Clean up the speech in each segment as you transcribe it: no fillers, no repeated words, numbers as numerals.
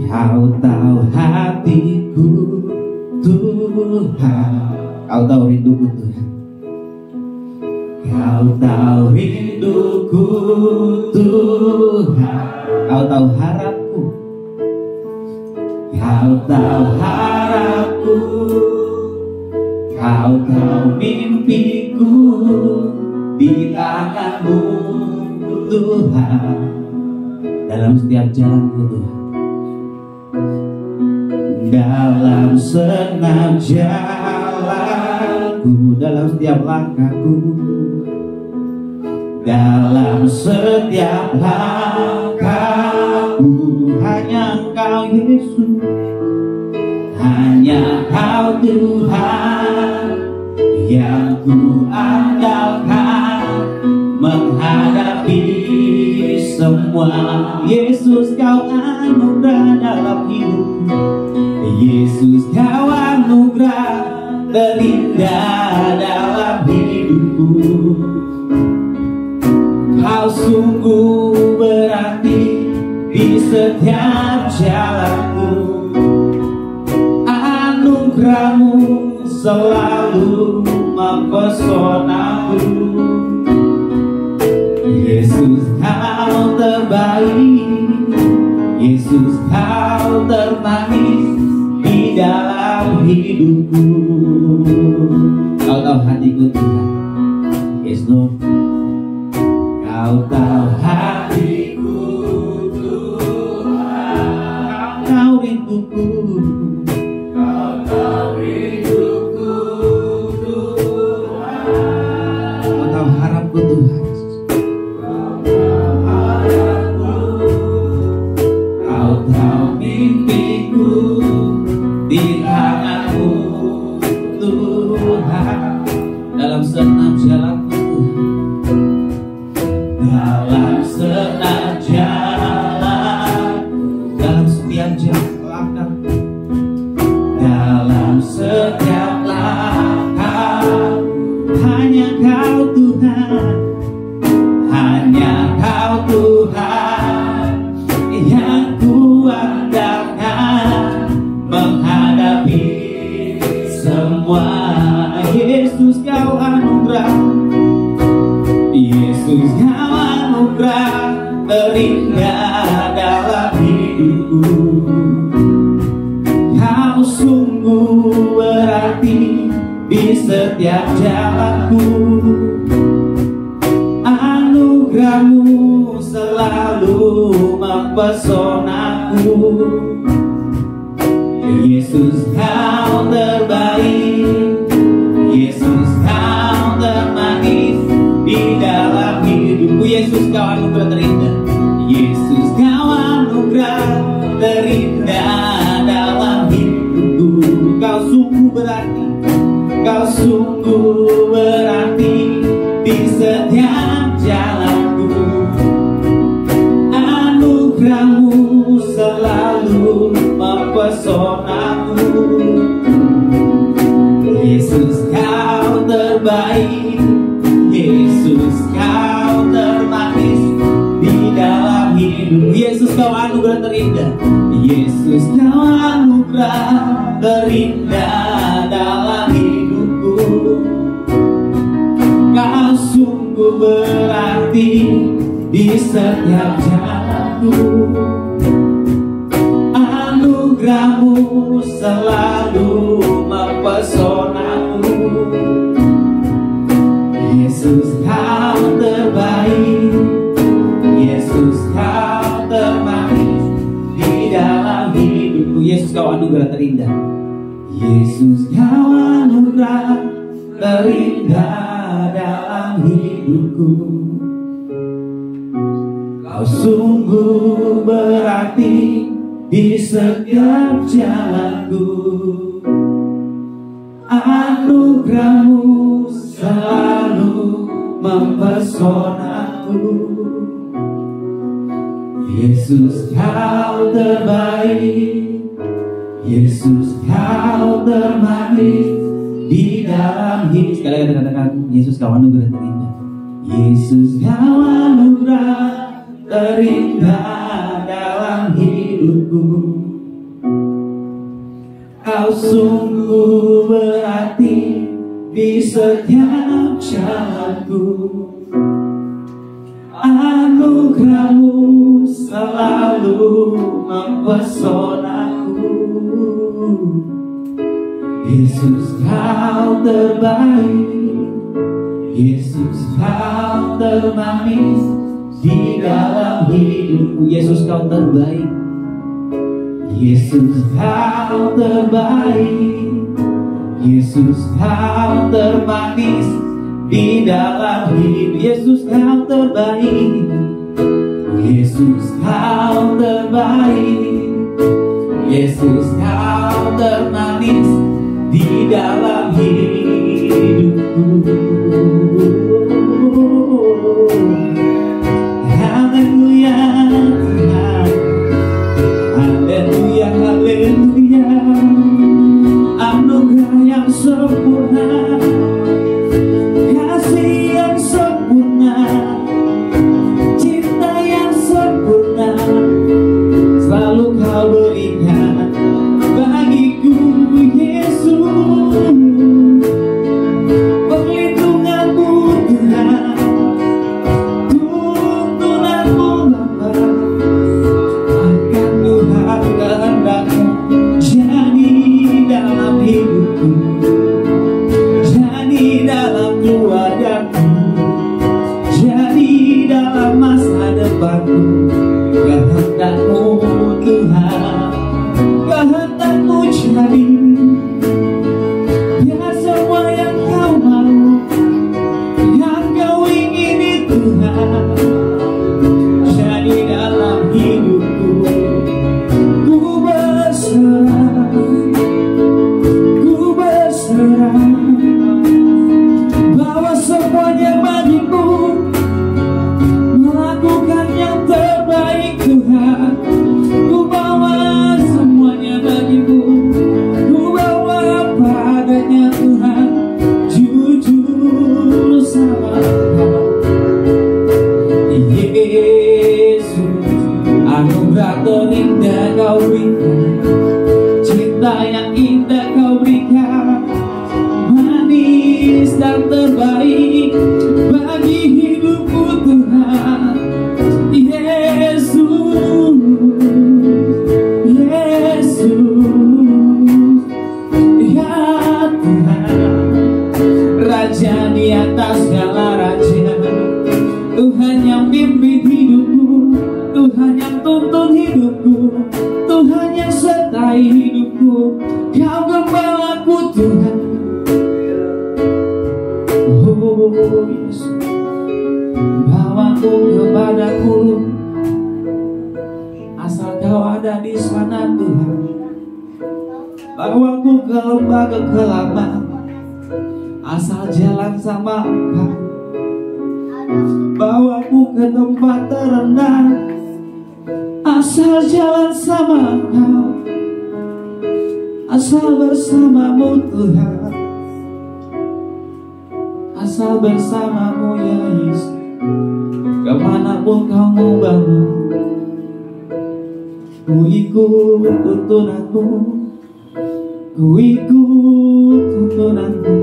Kau tahu hatiku Tuhan, Kau tahu rinduku Tuhan. Kau tahu rinduku Tuhan, Kau tahu harapku. Kau tahu harapku, Kau tahu mimpiku di tangan-Mu Tuhan. Dalam setiap jalanku Tuhan, dalam senam jalanku, dalam setiap langkahku, dalam setiap langkahku, hanya Engkau Yesus, hanya Kau Tuhan yang ku andalkan menghadapi semua. Yesus, Kau anugerah dalam hidupku. Yesus, Kau anugerah terindah dalam hidupku. Kau sungguh berarti di setiap jalanku. Anugerah-Mu selalu mempesonaku. Yesus, Kau terbaik. Yesus, Kau termanis di dalam hidupku. Kau tahu hatiku Tuhan. Yes Lord. Kau tahu hatiku Tuhan. Kau tahu rinduku. Kau tahu rinduku Tuhan. Kau tahu harapku Tuhan. Kau tahu harapku. Kau tahu mimpiku di tangan-Mu Tuhan. Dalam senam jalanku, dalam senam jalan, dalam setiap langkah, dalam setiap langkah, hanya Kau Tuhan, hanya Kau Tuhan yang ku andalkan menghadapi semua. Yesus, Kau anugerah. Yesus, Kau anugerah terindah dalam hidupku. Kau sungguh berarti di setiap jalanku. Anugerah-Mu selalu mempesonaku. Yesus, Kau terbaik. Yesus, Kau termanis di dalam hidupku. Yesus, Kau anugerah terindah. Yesus, Kau anugerah terindah dalam hidupku. Kau sungguh berarti. Kau sungguh berarti di setiap jalanku. Anugerah-Mu selalu mempesonaku. Yesus, Kau terbaik. Yesus, Kau termanis di dalam hidupku. Yesus, Kau anugerah terindah. Yesus, Kau anugerah terindah dalam hidupku. Kau sungguh berarti di setiap jalanku. Anugerah-Mu selalu mempesonaku. Yesus, Kau terbaik. Yesus, Kau termanis di dalam hidupku. Yesus, Kau anugerah terindah. Yesus, Kau anugerah terindah dalam hidupku. Kau sungguh berarti di setiap jalanku. Anugerah-Mu selalu mempesonaku. Yesus, Kau terbaik. Yesus, Kau termanis di dalam hidup. Sekali lagi katakan, Yesus, Kau anugerah terindah. Yesus, Kau anugerah terindah dalam hidupku. sungguh berarti di setiap jalanku. Anugerahmu selalu mempesonaku. Yesus, kau terbaik. Yesus, kau termanis di dalam hidupku. Yesus, kau terbaik. Yesus, kau terbaik. Yesus, kau termanis di dalam hidup. Yesus, kau terbaik. Yesus, kau terbaik. Yesus, kau termanis di dalam hidupku. Haleluya, haleluya, haleluya. Anugerah yang sempurna, kasih yang sempurna, cinta yang sempurna, selalu kau berikan bagiku, Yesus. Perlindunganmu Tuhan, tuntunanmu Bapa, akan Tuhan kehendakmu jadi dalam hidupku, jadi dalam keluargaku, jadi dalam masa depanku. Kehendakmu Tuhan, kehendakmu jadi, biar semua yang kau mau, yang kau ingini Tuhan, jadi dalam hidupku. Ku berserah, ku berserah, bawa semuanya bagimu, melakukan yang terbaik Tuhan. Ku bawa semuanya bagimu, ku bawa padanya Tuhan, jujur sama Kau. Yesus, anugerah terindah Kau berikan, cinta yang indah Kau berikan, manis dan terbaik bagi hidupku Tuhan. Yesus, Yesus, ya Tuhan, Raja di atas segala raja, Tuhan yang pimpin hidupku, Tuhan yang tuntun hidupku, Tuhan yang sertai hidupku. Kau gembalaku Tuhan. Oh Yesus, bawaku kepadaku, asal Kau ada di sana Tuhan. Bawaku ke lembah kekelaman, asal jalan sama Kau. Bawaku ke tempat terendah, asal jalan sama Kau. Asal bersamamu Tuhan, asal bersamamu ya Yesus. Kemanapun Kau mau bawa, ku ikut tuntunanmu, ku ikut tuntunanmu,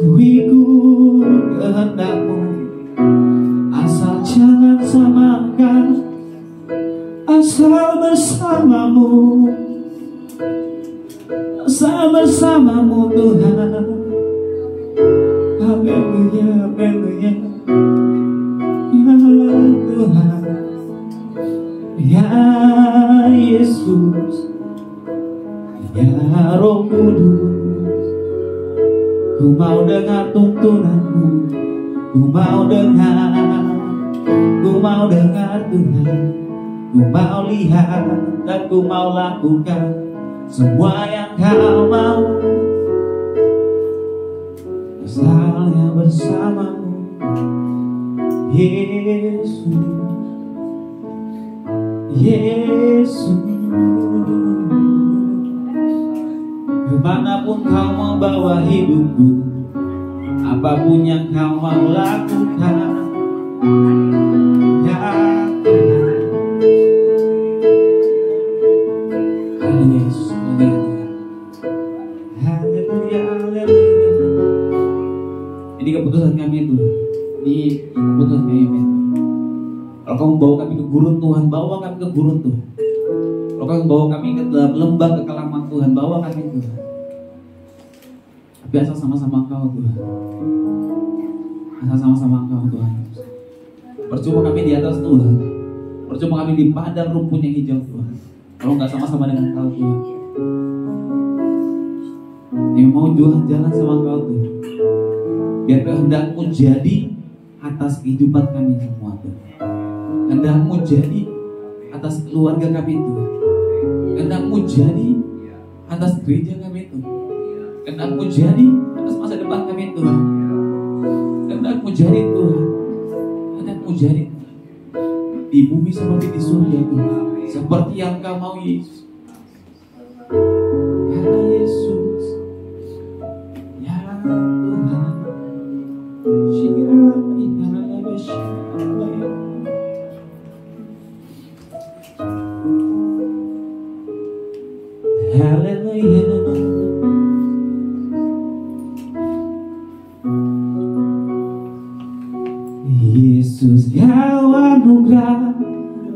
ku ikut kehendakmu. Asal jalan sama Kau, asal bersamamu, asal bersamamu Tuhan. Haleluya, haleluya, ya Tuhan, ya Yesus, ya Roh Kudus. Ku mau dengar tuntunanmu, ku mau dengar, ku mau dengar Tuhan. Ku mau lihat dan ku mau lakukan semua yang Kau mau. Asalnya bersamamu Yesus, Yesus. Kemanapun Kau mau bawa hidupku, apapun yang Kau mau lakukan, ya Tuhan. Yesus, Kalau kamu bawa kami ke gurun Tuhan, bawa kami ke gurun Tuhan. Kalau kamu bawa kami ke dalam lembah kekelaman Tuhan, bawa kami Tuhan. Biasa sama-sama Engkau Tuhan. Asal sama-sama Engkau Tuhan. Percuma kami di atas Tuhan, percuma kami di padang rumput yang hijau Tuhan, kalau nggak sama-sama dengan Engkau Tuhan. Yang mau jalan sama Engkau Tuhan, biar kehendak-Mu jadi atas kehidupan kami semua Tuhan. Kehendak-Mu jadi atas keluarga kami Tuhan. Kehendak-Mu jadi atas gereja kami Tuhan. Kehendak-Mu jadi atas masa depan kami Tuhan. Kehendak-Mu jadi Tuhan. Kehendak-Mu jadi di bumi seperti di surga Tuhan. Seperti yang Kau mau Yesus. Ya Yesus, ya Tuhan. Haleluya. Yesus, Kau anugerah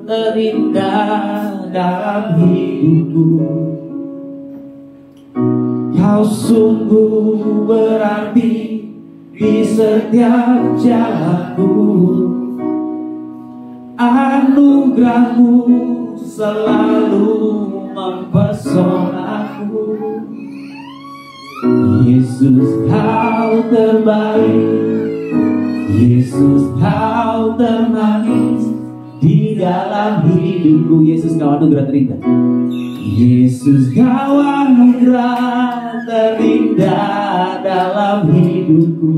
terindah dalam hidupku. Kau sungguh berarti di setiap jalanku. Anugerah-Mu selalu mempesonaku. Yesus, Kau terbaik. Yesus, Kau termanis di dalam hidupku. Yesus, Kau anugerah terindah. Yesus, Kau anugerah terindah dalam hidupku.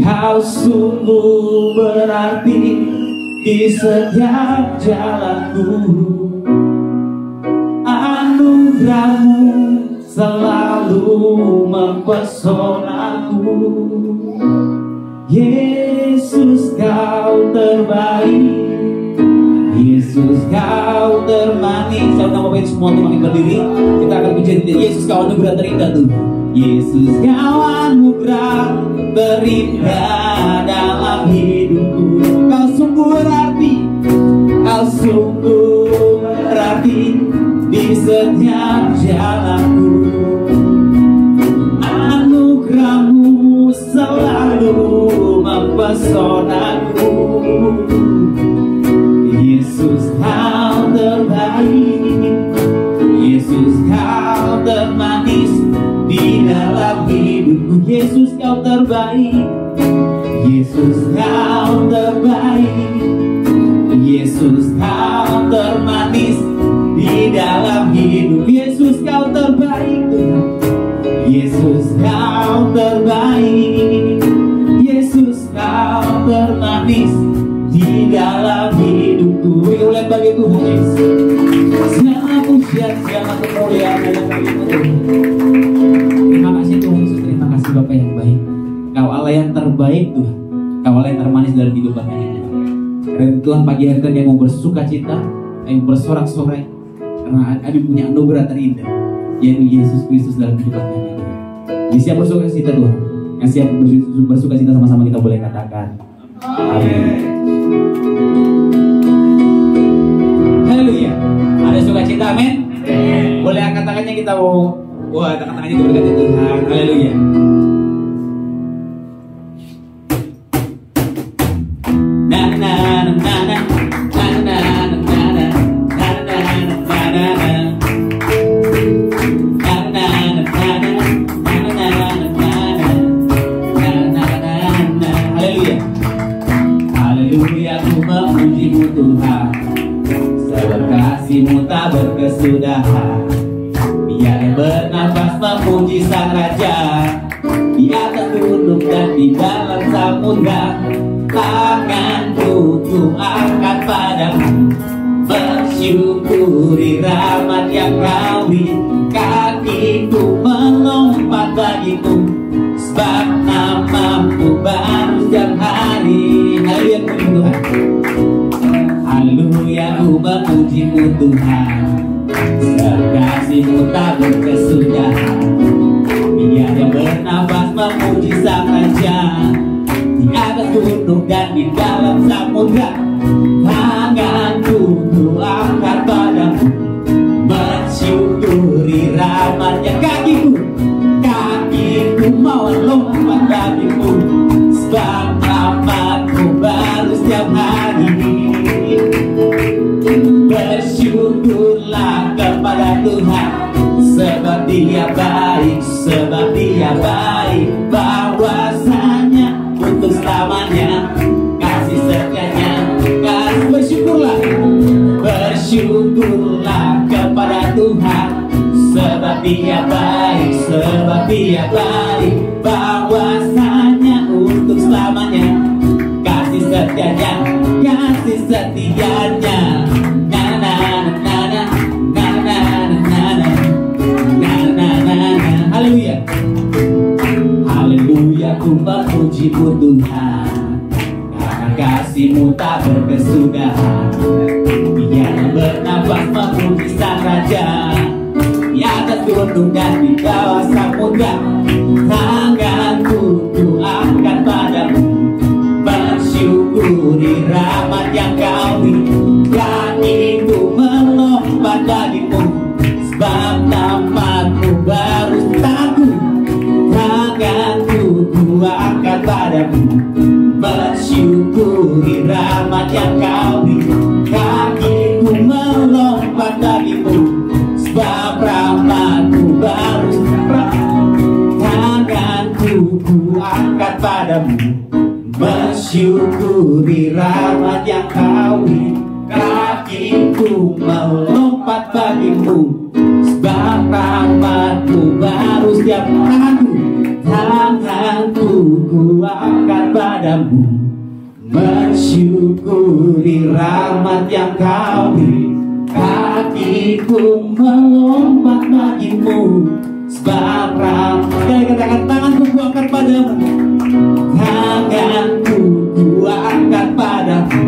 Kau sungguh berarti di setiap jalanku. Anugerah-Mu selalu mempesonaku. Yesus, Kau terbaik. Yesus, Kau termanis. Saya undang Bapak Ibu semua untuk berdiri. Kita akan puji Yesus, Kau anugerah terindah tuh. Yesus, Kau anugerah terindah dalam hidupku. Kau sungguh berarti. Kau sungguh berarti di setiap jalanku. Anugerah-Mu selalu mempesonaku. Yesus, Kau terbaik. Yesus, Kau termanis di dalam hidupku. Yesus, Kau terbaik. Yesus, Kau terbaik. Yesus, Kau termanis di dalam hidup. Yesus, Kau terbaik. Yesus, Kau terbaik. Yesus, Kau termanis di dalam hidupku. Ulang bagi Tuhan Yesus. Segala pujian, segala kemuliaan dalam hidupku. Terima kasih Tuhan Yesus. Terima kasih Bapa yang baik. Kau Allah yang terbaik Tuhan. Kau Allah yang termanis dalam kehidupan kami Tuhan. Karena Tuhan pagi hari tadi yang mau bersuka cita, yang bersorak-sorai, karena kami punya anugerah terindah, yaitu Yesus Kristus dalam kehidupan kami Tuhan. Yang siap bersuka cita Tuhan, yang siap bersuka cita sama-sama kita boleh katakan amin. Haleluya. Ada sukacita, amin. Boleh angkat tangannya, kita mau angkat tangannya kita berkati Tuhan. Haleluya. Kasih-Mu tak berkesudahan. Biar bernafas memuji Sang Raja. Dia terduduk dan di dalam samudra. Tanganku ku angkat padamu, bersyukuri rahmat yang Kau beri. Kakiku melompat bagimu, sebab nama-Mu baru setiap hari. Haleluya Tuhan. Haleluya, ku memuji-Mu Tuhan. Kasih-Mu tak berkesudahan. Biar yang bernafas memuji Sang Raja. Di atas gunung dan di dalam samudra. Tanganku ku angkat padamu, mensyukuri rahmat-Nya. Kakiku mau lompat bagimu, sebab rahmat-Mu baru setiap hari. Bersyukurlah kepada Tuhan, sebab Dia baik, sebab Dia baik. Bahwasanya untuk selamanya kasih setianya. Bersyukurlah, bersyukurlah kepada Tuhan, sebab Dia baik, sebab Dia baik. Bahwasanya untuk selamanya kasih setianya, kasih setianya. Na na na na na na na na na na na. Haleluya, haleluya, ku memuji-Mu Tuhan, karena kasih-Mu tak berkesudahan. Yang bernafas memuji Sang Raja, di atas gunung dan di bawah samudra. Tanganku ku angkat padamu, mensyukuri rahmat yang Kau beri. Kakiku melompat bagimu, sebab nama-Mu baru teguh. Tanganku ku angkat padamu, mensyukuri rahmat yang Kau beri. Kakiku melompat bagimu, sebab rahmat-Mu baru. Tanganku ku angkat padamu, mensyukuri rahmat yang Kau beri. Kakiku melompat bagimu, sebab rahmat-Mu baru setiap hari. Tanganku ku angkat padamu, mensyukuri rahmat yang Kau beri. Kakiku melompat bagimu, sebab rahmat. Katakan, tanganku ku angkat padamu, tanganku ku angkat padamu,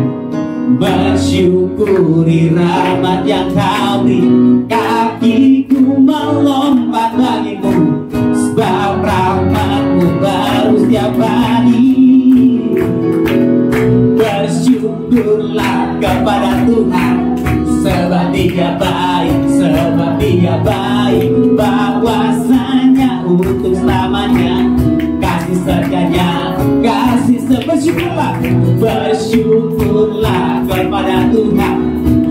mensyukuri rahmat yang Kau beri. Kakiku melompat bagimu, sebab rahmat-Mu baru setiap hari. Bersyukurlah kepada Tuhan, sebab Dia baik, sebab Dia baik. Bahwasanya untuk selamanya kasih setianya, kasih bersyukurlah, bersyukurlah kepada Tuhan,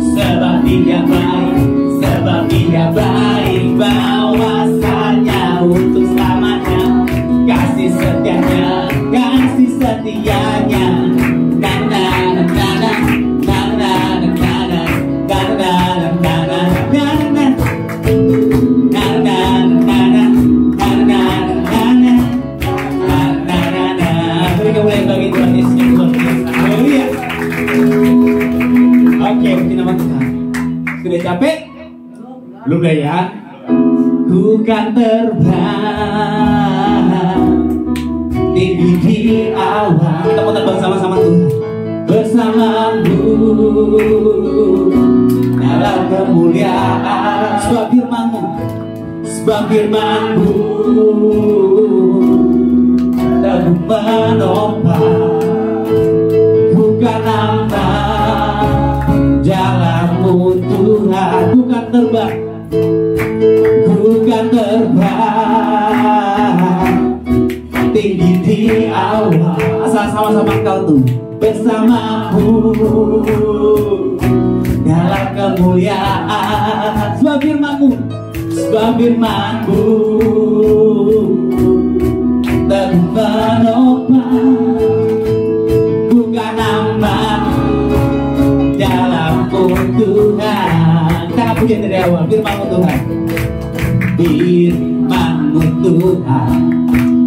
sebab Dia baik, sebab Dia baik. Bahwasanya untuk selamanya kasih setianya, kasih setianya. Na na na na na na na na na na na na na. Beri kemuliaan bagi Tuhan Yesus yang luar biasa. Haleluya. Oke, puji nama Tuhan. Sudah capek? Belum dah ya? Ku kan terbang tinggi di awan. Kita mau terbang sama-sama Tuhan. Bersama-Mu dalam kemuliaan. Sebab firman-Mu, sebab firman-Mu teguh menopang. Bukan nama jalan-Mu Tuhan. Bukan terbang, bukan terbang tinggi di awan. Asal sama-sama Kau tuh. Bersama-Mu dalam kemuliaan. Sebab firman-Mu, sebab firman-Mu teguh menopang. Bukan nama dalam-Mu Tuhan. Kita akan puji dari awal. Firman-Mu Tuhan, firman-Mu Tuhan,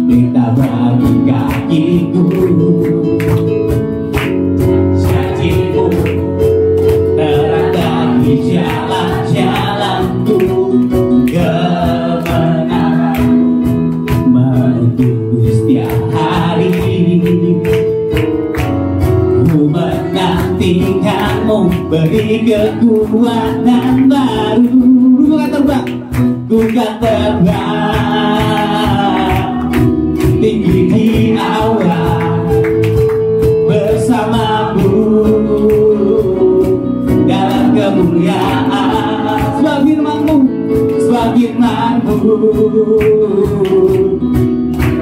kita bagi kakiku. Janji-Mu terang bagi jalan-jalanku. Kebenaran menunggu setiap hari. Ku menantikan-Mu, beri kekuatan baru. Bukan terbang, bukan terbang tinggi di awan. Bersama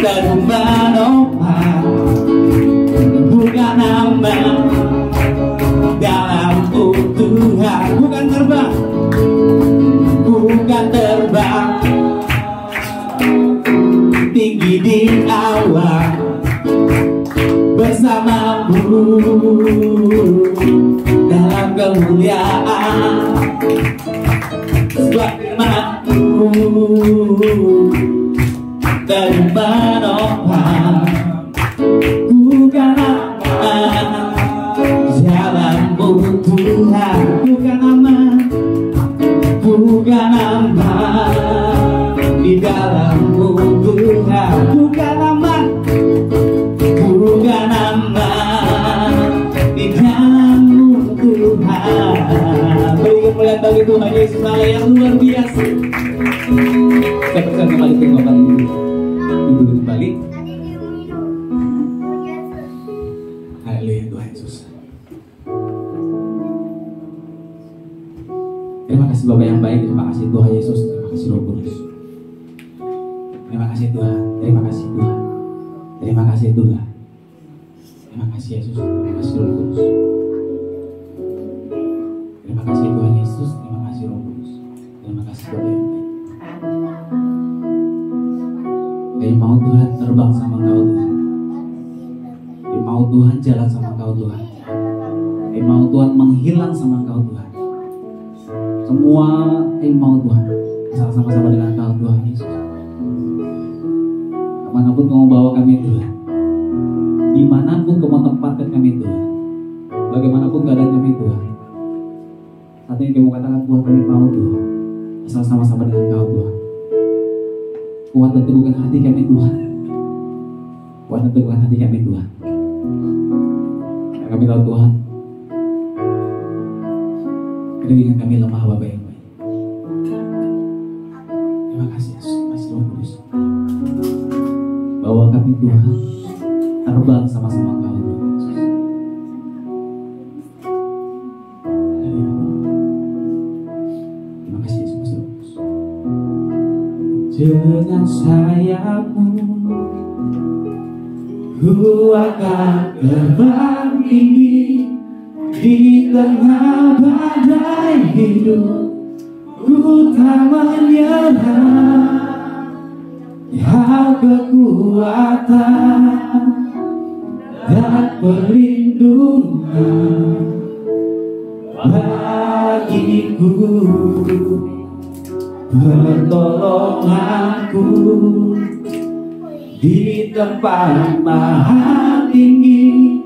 dan menopang, bukan nama dalam utuhan, bukan terbang, bukan terbang tinggi di awan bersamamu dalam kemuliaan. Sebab firman-Mu dan menopang, bukan nama jalan-Mu Tuhan, bukan nama, bukan nama di dalam-Mu Tuhan, bukan nama, bukan nama di dalam-Mu Tuhan. Beri kemuliaan bagi Tuhan Yesus Allah yang luar biasa. Saya percaya kembali ke kembali dulu kembali. Haleluya Tuhan Yesus. Terima kasih Bapak yang baik, terima kasih Tuhan Yesus, terima kasih Roh Kudus. Terima kasih Tuhan, terima kasih Tuhan, terima kasih Tuhan, terima kasih Yesus, terima kasih Roh Kudus. Terima kasih Tuhan Yesus, terima kasih Roh Kudus, terima kasih Bapak yang baik. Kami mau Tuhan terbang sama Kau Tuhan, kami mau Tuhan jalan sama Kau Tuhan, kami mau Tuhan menghilang sama Kau Tuhan. Semua kami mau Tuhan sama-sama dengan Kau Tuhan Yesus. Kemanapun Kau bawa kami Tuhan, dimanapun Kau mau tempatkan kami Tuhan, bagaimanapun keadaan kami Tuhan, saat ini Kau katakan Tuhan kami mau Tuhan sama-sama dengan Kau Tuhan. Kuat dan teguhkan hati kami Tuhan, kuat dan teguhkan hati kami Tuhan. Kami tahu Tuhan, dengan kami lemah Bapak yang baik. Terima kasih Yesus, terima kasih Roh Kudus. Bawa kami Tuhan terbang sama-sama Kau Tuhan Yesus. Terima kasih Yesus, terima kasih Roh Kudus. Dengan sayap-Mu ku akan terbang tinggi di tengah badai hidup, ku tak menyerah. Kau kekuatan dan perlindungan bagiku, pertolonganku di tempat maha tinggi.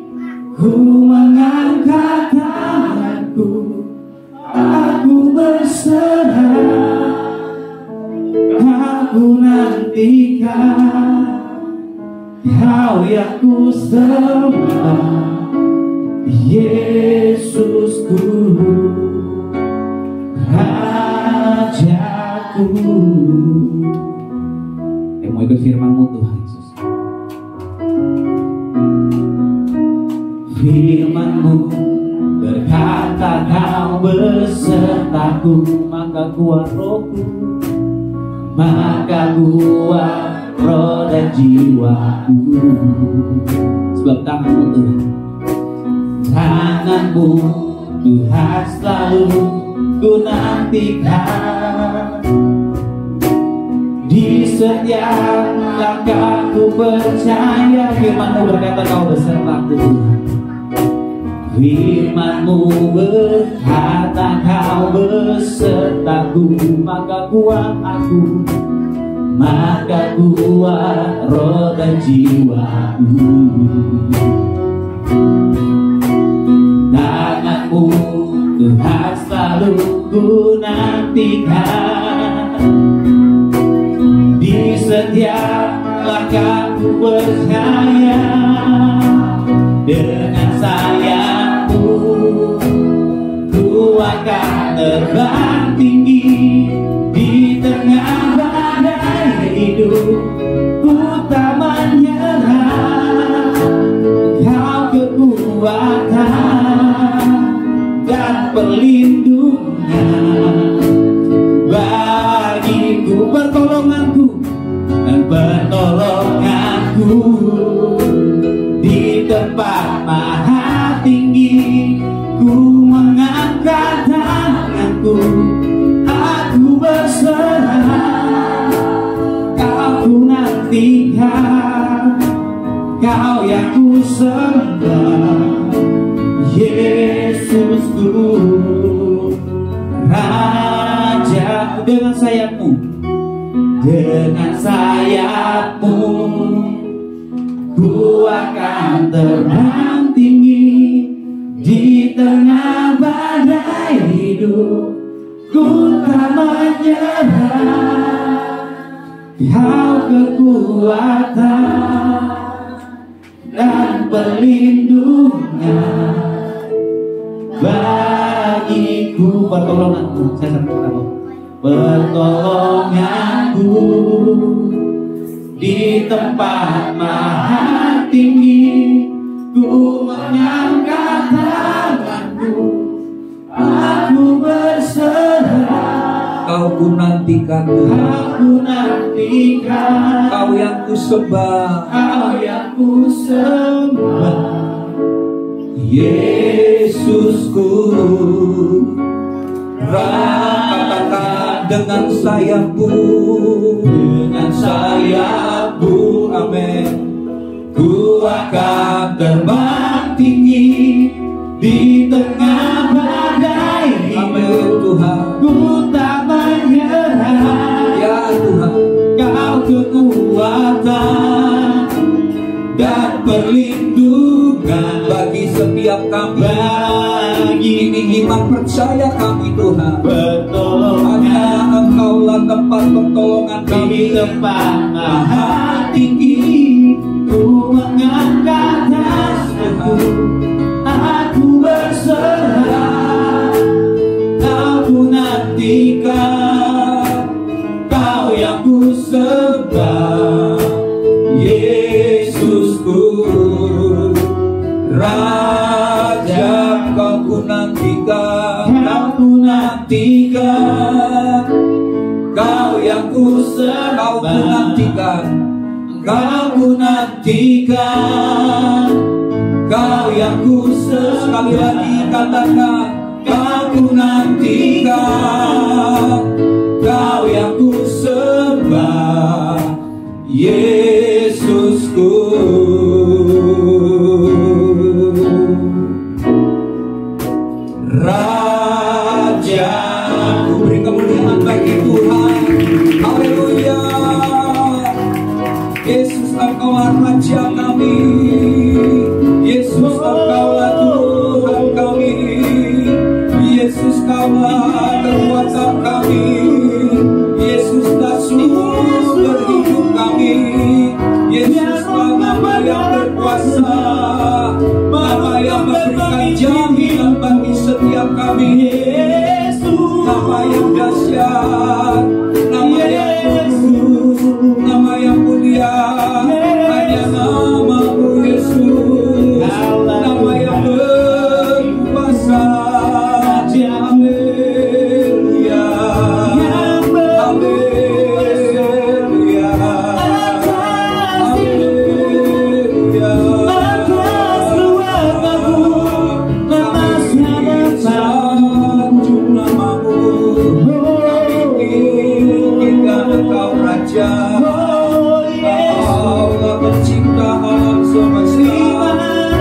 Ku mengangkat tanganku, aku berserah, aku nantikan Kau yang ku sembah, Yesusku, Rajaku. Yang mau ikut firman-Mu Tuhan Yesus. Firman-Mu berkata Kau besertaku, maka kuat rohku, maka kuat roh dan jiwaku. Sebab tangan-Mu Tuhan, tangan-Mu Tuhan selalu ku nantikan. Di setiap langkahku percaya, firman-Mu berkata Kau besertaku Tuhan. Firman-Mu berkata Kau besertaku, maka kuat aku, maka kuat roh dan jiwaku. Tangan-Mu Tuhan selalu ku nantikan. Di setiap langkahku percaya, dengan sayap-Mu ku akan terbang tinggi di tengah badai hidup. Ku tak menyerah, Kau kekuatan dan perlindungan bagiku, pertolongan Yesusku, Raja. Dengan sayapmu, dengan sayapmu, ku akan terbang tinggi di tengah badai hidup. Ku tak menyerah, Kau kekuatan dan perlindungan bagiku. Pertolonganku, saya sampai kenapa? Pertolonganku di tempat maha tinggi. Ku mengangkat tanganku, aku berserah. Kau ku nantikan Tuhan, aku nantikan. Kau yang ku sembah, Kau yang ku sembah, Yesusku. Katakan dengan sayapmu, dengan sayapmu, amin, ku akan terbang tinggi di tengah badai. amin Tuhan. Ku tak menyerah, Ya Tuhan, Kau kekuatan dan perlindungan bagi setiap kami. bagi Ini iman percaya kami Tuhan, pertolongan hanya Engkaulah tempat pertolongan di kami. tempat maha tinggi. Ku mengangkat tanganku, aku berserah. Aku nantikan, Kau yang ku sembah, Yesusku, Raja, Kau ku nantikan, Kau ku nantikan. Kau yang ku sembah, Kau ku nantikan, Kau ku nantikan. Kau yang ku sembah. Sekali lagi katakan, Kau ku nantikan, Kau yang ku sembah, Yesusku. Raja, ku beri kemuliaan bagi Tuhan. Haleluya. Yesus, Engkaulah Raja kami. Yesus, Engkaulah Tuhan kami. Yesus, Kaulah kekuatan kami. Yesus, sumber hidup kami. Yesus, nama yang berkuasa, nama yang memberikan jaminan bagi setiap kami. Yesus, nama yang dahsyat, nama yang kudus, nama yang mulia, hanya nama-Mu Yesus, nama yang berkuasa. Haleluya, haleluya, haleluya. Sanjung nama-Mu, kami tinggikan Engkau Raja. Kaulah pencipta alam semesta,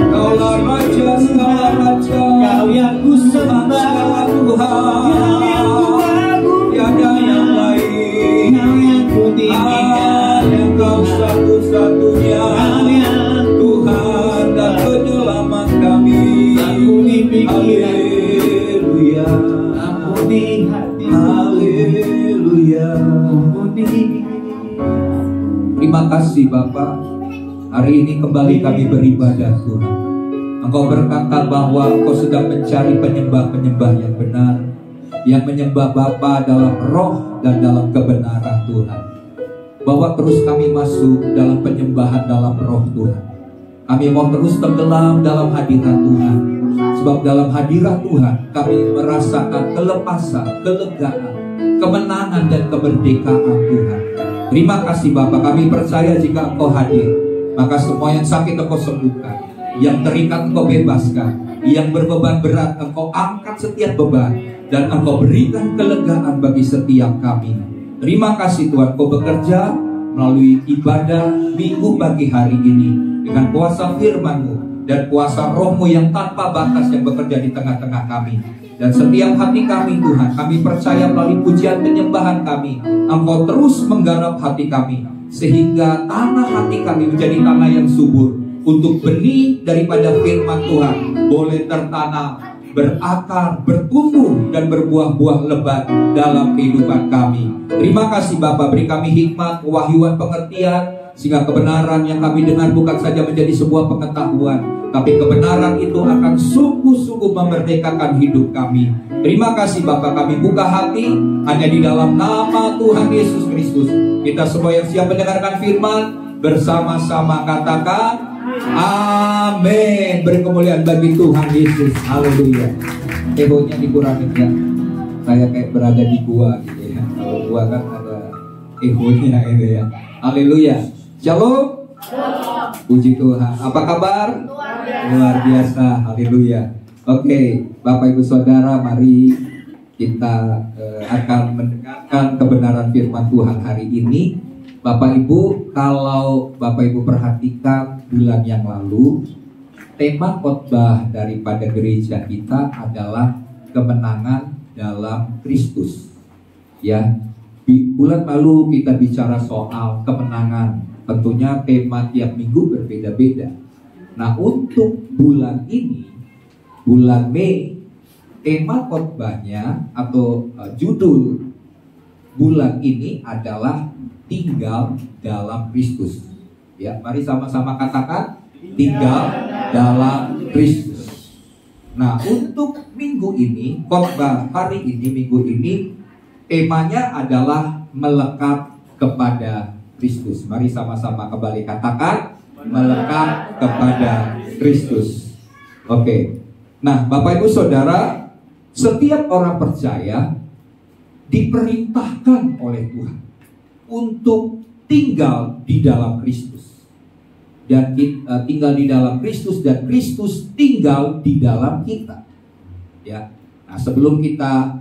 Kaulah Raja segala raja, Kau yang ku sembah, Tuhan, tiada yang lain. Kau yang ku tinggikan, Engkau satu-satunya Tuhan dan penyelamat kami. Ampuni pikiran, Haleluya, ampuni hati, haleluya. ampuni. Terima kasih Bapa. Hari ini kembali kami beribadah Tuhan. Engkau berkata bahwa Engkau sedang mencari penyembah-penyembah yang benar, yang menyembah Bapa dalam roh dan dalam kebenaran Tuhan. Bawa terus kami masuk dalam penyembahan dalam roh Tuhan. Kami mau terus tenggelam dalam hadirat Tuhan. Sebab dalam hadirat Tuhan kami merasakan kelepasan, kelegaan, kemenangan dan kemerdekaan Tuhan. Terima kasih Bapa, kami percaya jika Engkau hadir, maka semua yang sakit Engkau sembuhkan, yang terikat Engkau bebaskan, yang berbeban berat Engkau angkat setiap beban, dan Engkau berikan kelegaan bagi setiap kami. Terima kasih Tuhan, Engkau bekerja melalui ibadah minggu pagi hari ini dengan kuasa firman-Mu. dan kuasa Roh-Mu yang tanpa batas yang bekerja di tengah-tengah kami. Dan setiap hati kami Tuhan, kami percaya melalui pujian penyembahan kami, Engkau terus menggarap hati kami, sehingga tanah hati kami menjadi tanah yang subur, untuk benih daripada firman Tuhan boleh tertanam, berakar, bertumbuh, dan berbuah-buah lebat dalam kehidupan kami. Terima kasih Bapa, beri kami hikmat, kewahyuan, pengertian, sehingga kebenaran yang kami dengar bukan saja menjadi sebuah pengetahuan, tapi kebenaran itu akan sungguh-sungguh memerdekakan hidup kami. Terima kasih Bapa, kami buka hati hanya di dalam nama Tuhan Yesus Kristus. Kita semua yang siap mendengarkan firman, bersama-sama katakan amin. Beri kemuliaan bagi Tuhan Yesus. Haleluya. Egonya dikurangin ya. Saya kayak berada di gua gitu ya. Kalau gua kan ada egonya gitu ya. Haleluya. Shalom. Puji Tuhan. Apa kabar? Luar biasa. Haleluya. Oke, Bapak Ibu Saudara, mari kita akan mendengarkan kebenaran firman Tuhan hari ini. Bapak Ibu, kalau Bapak Ibu perhatikan bulan yang lalu, tema khotbah daripada gereja kita adalah kemenangan dalam Kristus. Ya, di bulan lalu kita bicara soal kemenangan. Tentunya tema tiap minggu berbeda-beda. Nah, untuk bulan ini, bulan Mei, tema khotbahnya atau judul bulan ini adalah tinggal dalam Kristus. Ya, mari sama-sama katakan tinggal dalam Kristus. Nah, untuk minggu ini, khotbah hari ini, minggu ini, temanya adalah melekat kepada Kristus. Mari sama-sama kembali katakan melekat kepada Kristus. Oke. Nah, Bapak Ibu Saudara, setiap orang percaya diperintahkan oleh Tuhan untuk tinggal di dalam Kristus, dan tinggal di dalam Kristus, dan Kristus tinggal di dalam kita. Ya, nah sebelum kita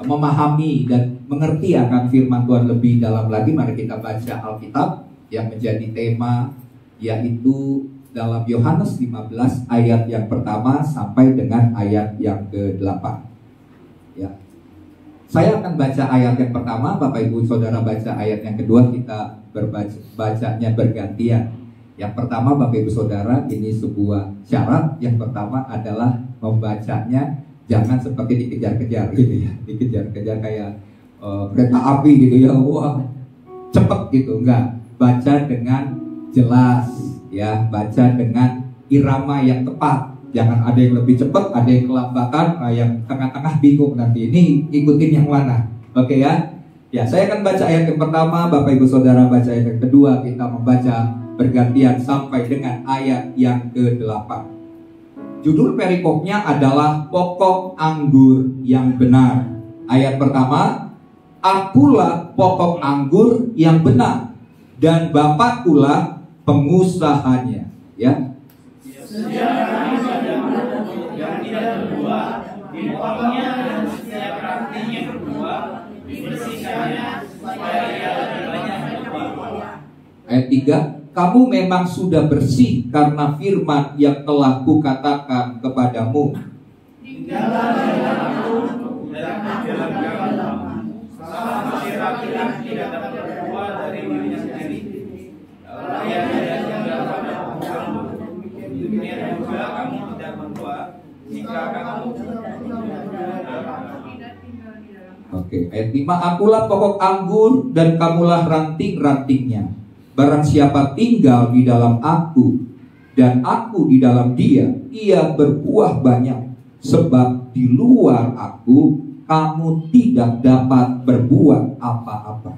memahami dan mengerti akan firman Tuhan lebih dalam lagi, mari kita baca Alkitab yang menjadi tema, yaitu dalam Yohanes 15 ayat yang pertama sampai dengan ayat yang ke-8. Ya. Saya akan baca ayat yang pertama, Bapak Ibu Saudara baca ayat yang kedua, kita bacanya bergantian. Yang pertama Bapak Ibu Saudara, ini sebuah syarat. Yang pertama adalah membacanya jangan seperti dikejar-kejar gitu ya. Dikejar-kejar kayak kereta api gitu ya. Wah, cepet gitu, enggak. Baca dengan jelas ya, baca dengan irama yang tepat. Jangan ada yang lebih cepat, ada yang kelambatan, yang tengah-tengah bingung nanti. Ini ikutin yang mana? Oke ya? Ya, saya akan baca ayat yang pertama, Bapak Ibu Saudara baca ayat yang kedua, kita membaca bergantian sampai dengan ayat yang ke-8. Judul perikopnya adalah pokok anggur yang benar. Ayat pertama, akulah pokok anggur yang benar, dan Bapakkulah pengusahanya. Ya. Yang tidak berbuah, dipotongnya dan setiap ranting yang berbuah, dibersihkannya supaya ia lebih banyak berbuah. Ayat 3, kamu memang sudah bersih karena firman yang telah kukatakan kepadamu. Tinggallah di dalamku dan aku dalam kamu. Sama laki-laki yang tidak dapat berbuah dari dirinya sendiri, kalau ia tidak tinggal pada pokok anggur, demikian juga kamu tidak berbuah jika kamu. Oke, ayat 5, akulah pokok anggur dan kamulah ranting-rantingnya. Barang siapa tinggal di dalam aku dan aku di dalam dia, ia berbuah banyak. Sebab di luar aku kamu tidak dapat berbuat apa-apa.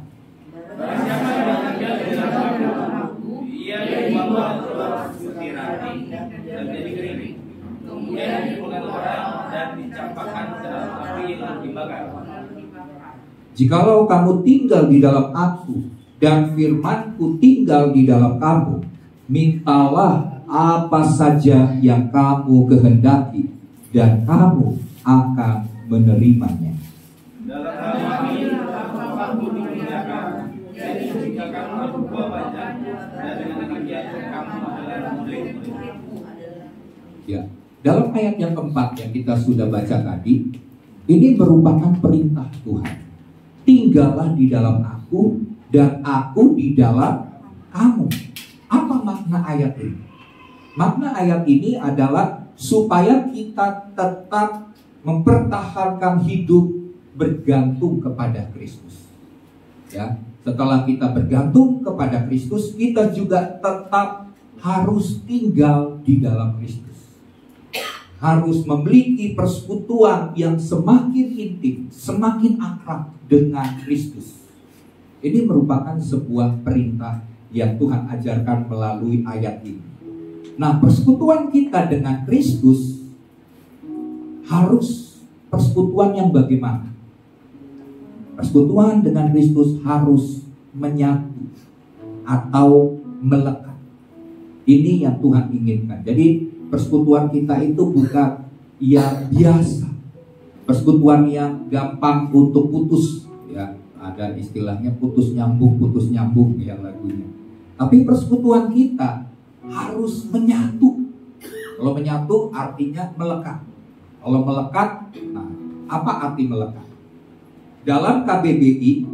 Barang siapa yang tinggal di dalam aku, ia berbuah seperti ranting dan menjadi kering. Kemudian dipukul orang dan dicampakkan ke dalam api lalu dibakar. Jikalau kamu tinggal di dalam aku dan firmanku tinggal di dalam kamu, mintalah apa saja yang kamu kehendaki, dan kamu akan menerimanya. Dalam hal ini kamu dimuliakan. Jadi jika kamu berbuah banyak, dan dengan demikian kamu adalah murid-murid. Ya, dalam ayat yang keempat yang kita sudah baca tadi, ini merupakan perintah Tuhan. Tinggallah di dalam aku dan aku di dalam kamu. Apa makna ayat ini? Makna ayat ini adalah supaya kita tetap mempertahankan hidup bergantung kepada Kristus. Ya, setelah kita bergantung kepada Kristus, kita juga tetap harus tinggal di dalam Kristus. Harus memiliki persekutuan yang semakin intim, semakin akrab dengan Kristus. Ini merupakan sebuah perintah yang Tuhan ajarkan melalui ayat ini. Nah, persekutuan kita dengan Kristus harus persekutuan yang bagaimana? Persekutuan dengan Kristus harus menyatu atau melekat. Ini yang Tuhan inginkan. Jadi persekutuan kita itu bukan yang biasa, persekutuan yang gampang untuk putus. Ya, ada istilahnya putus nyambung ya lagunya. Tapi persekutuan kita harus menyatu. Kalau menyatu artinya melekat. Kalau melekat, nah apa arti melekat? Dalam KBBI,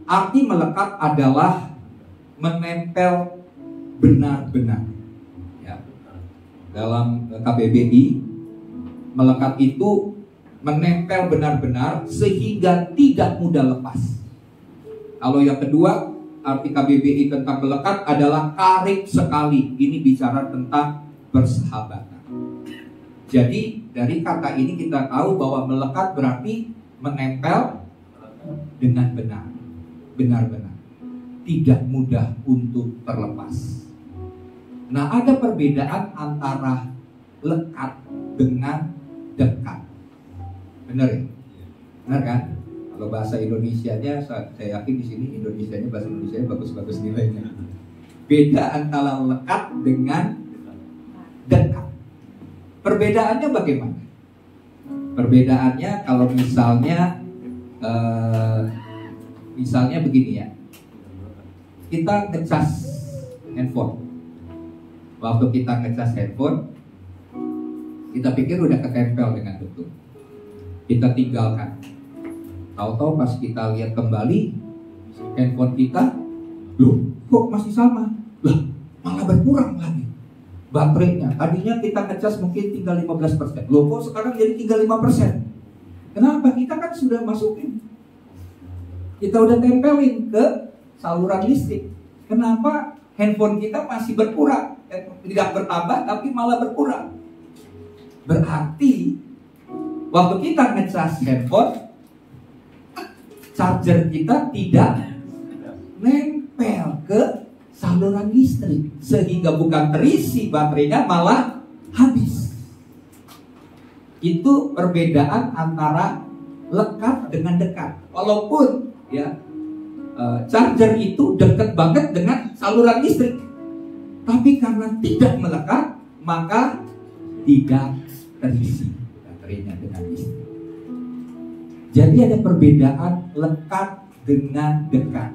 arti melekat adalah menempel benar-benar. Ya. Dalam KBBI, melekat itu menempel benar-benar sehingga tidak mudah lepas. Kalau yang kedua, arti KBBI tentang melekat adalah karib sekali. Ini bicara tentang persahabatan. Jadi dari kata ini kita tahu bahwa melekat berarti menempel dengan benar-benar, tidak mudah untuk terlepas. Nah, ada perbedaan antara lekat dengan dekat. Benar ya? Benar kan? Kalau bahasa Indonesianya, saya yakin di sini Indonesianya, bahasa Indonesianya bagus-bagus nilainya. Beda antara lekat dengan dekat. Perbedaannya bagaimana? Perbedaannya kalau misalnya begini ya, kita ngecas handphone. Waktu kita ngecas handphone, kita pikir udah ketempel dengan betul. Kita tinggalkan. Tahu-tahu pas kita lihat kembali handphone kita, loh kok masih sama? Lah malah berkurang lagi baterainya. Tadinya kita ngecas mungkin tinggal 15%. Loh kok sekarang jadi tinggal 5%? Kenapa? Kita kan sudah masukin, kita udah tempelin ke saluran listrik. Kenapa handphone kita masih berkurang? Tidak bertambah tapi malah berkurang. Berarti waktu kita ngecas handphone, charger kita tidak nempel ke saluran listrik, sehingga bukan terisi baterainya, malah habis. Itu perbedaan antara lekat dengan dekat. Walaupun ya charger itu dekat banget dengan saluran listrik, tapi karena tidak melekat, maka tidak terisi baterainya dengan listrik. Jadi ada perbedaan lekat dengan dekat.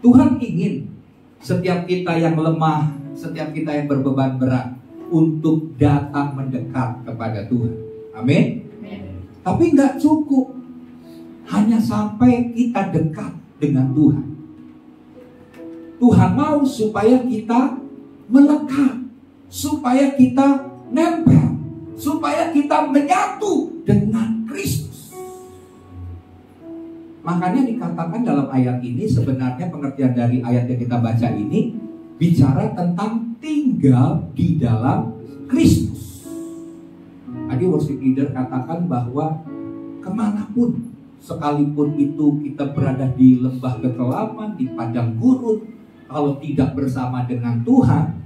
Tuhan ingin setiap kita yang lemah, setiap kita yang berbeban berat, untuk datang mendekat kepada Tuhan. Amin. Tapi nggak cukup hanya sampai kita dekat dengan Tuhan. Tuhan mau supaya kita melekat, supaya kita nempel, supaya kita menyatu dengan Kristus. Makanya dikatakan dalam ayat ini, sebenarnya pengertian dari ayat yang kita baca ini bicara tentang tinggal di dalam Kristus. Tadi worship leader katakan bahwa kemanapun, sekalipun itu kita berada di lembah kekelaman, di padang gurun, kalau tidak bersama dengan Tuhan,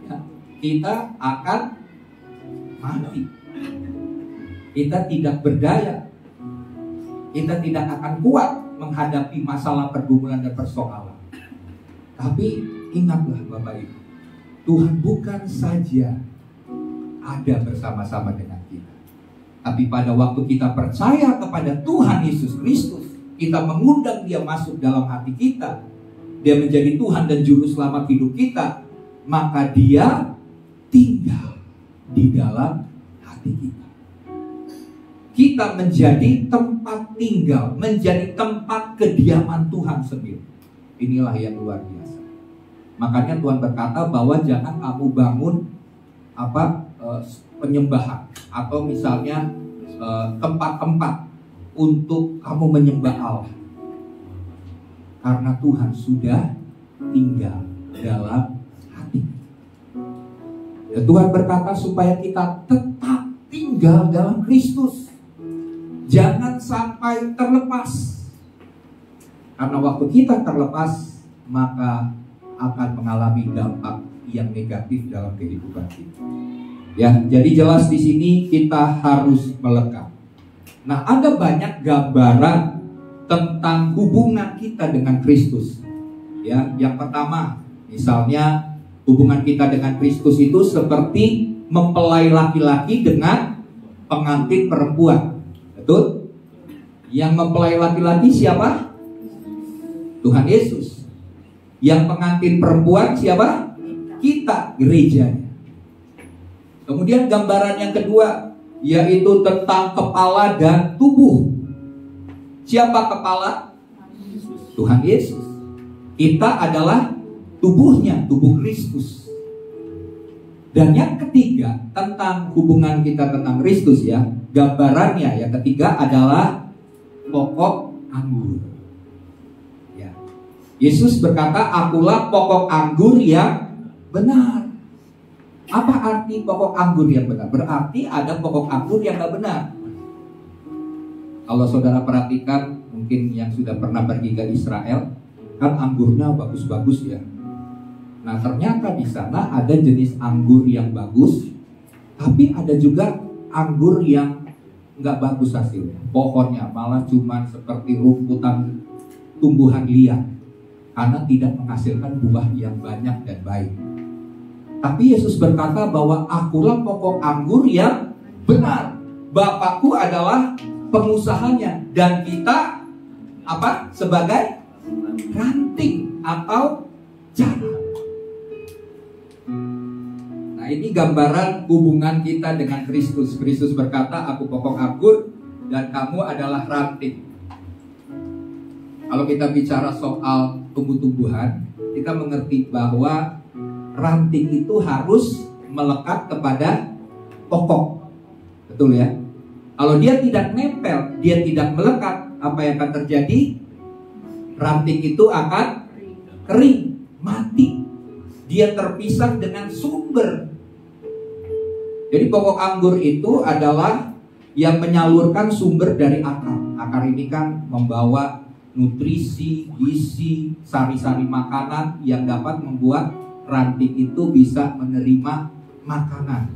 ya, kita akan mati. Kita tidak berdaya. Kita tidak akan kuat menghadapi masalah pergumulan dan persoalan. Tapi ingatlah Bapak Ibu, Tuhan bukan saja ada bersama-sama dengan kita, tapi pada waktu kita percaya kepada Tuhan Yesus Kristus, kita mengundang Dia masuk dalam hati kita, Dia menjadi Tuhan dan Juru Selamat hidup kita, maka Dia tinggal di dalam hati kita. Kita menjadi tempat tinggal, menjadi tempat kediaman Tuhan sendiri. Inilah yang luar biasa. Makanya Tuhan berkata bahwa jangan kamu bangun penyembahan atau misalnya tempat-tempat untuk kamu menyembah Allah. Karena Tuhan sudah tinggal dalam hati. Dan Tuhan berkata supaya kita tetap tinggal dalam Kristus. Jangan sampai terlepas. Karena waktu kita terlepas, maka akan mengalami dampak yang negatif dalam kehidupan kita. Ya, jadi jelas di sini kita harus melekat. Nah, ada banyak gambaran tentang hubungan kita dengan Kristus. Ya, yang pertama, misalnya hubungan kita dengan Kristus itu seperti mempelai laki-laki dengan pengantin perempuan. Betul? Yang mempelai laki-laki siapa? Tuhan Yesus. Yang pengantin perempuan siapa? Kita, gerejanya. Kemudian gambaran yang kedua, yaitu tentang kepala dan tubuh. Siapa kepala? Tuhan Yesus. Kita adalah tubuhnya, tubuh Kristus. Dan yang ketiga, tentang hubungan kita tentang Kristus ya, gambarannya yang ketiga adalah pokok anggur. Ya. Yesus berkata, akulah pokok anggur yang benar. Apa arti pokok anggur yang benar? Berarti ada pokok anggur yang gak benar. Kalau saudara perhatikan, mungkin yang sudah pernah pergi ke Israel, kan anggurnya bagus-bagus ya. Nah, ternyata di sana ada jenis anggur yang bagus, tapi ada juga anggur yang nggak bagus hasilnya. Pohonnya malah cuma seperti rumputan tumbuhan liar, karena tidak menghasilkan buah yang banyak dan baik. Tapi Yesus berkata bahwa akulah pokok anggur yang benar. Bapakku adalah pengusahanya dan kita sebagai ranting atau jangan. Nah, ini gambaran hubungan kita dengan Kristus. Kristus berkata, aku pokok anggur dan kamu adalah ranting. Kalau kita bicara soal tumbuh-tumbuhan, kita mengerti bahwa ranting itu harus melekat kepada pokok. Betul ya? Kalau dia tidak nempel, dia tidak melekat, apa yang akan terjadi? Ranting itu akan kering, mati. Dia terpisah dengan sumber. Jadi pokok anggur itu adalah yang menyalurkan sumber dari akar. Akar ini kan membawa nutrisi, gizi, sari-sari makanan yang dapat membuat ranting itu bisa menerima makanan.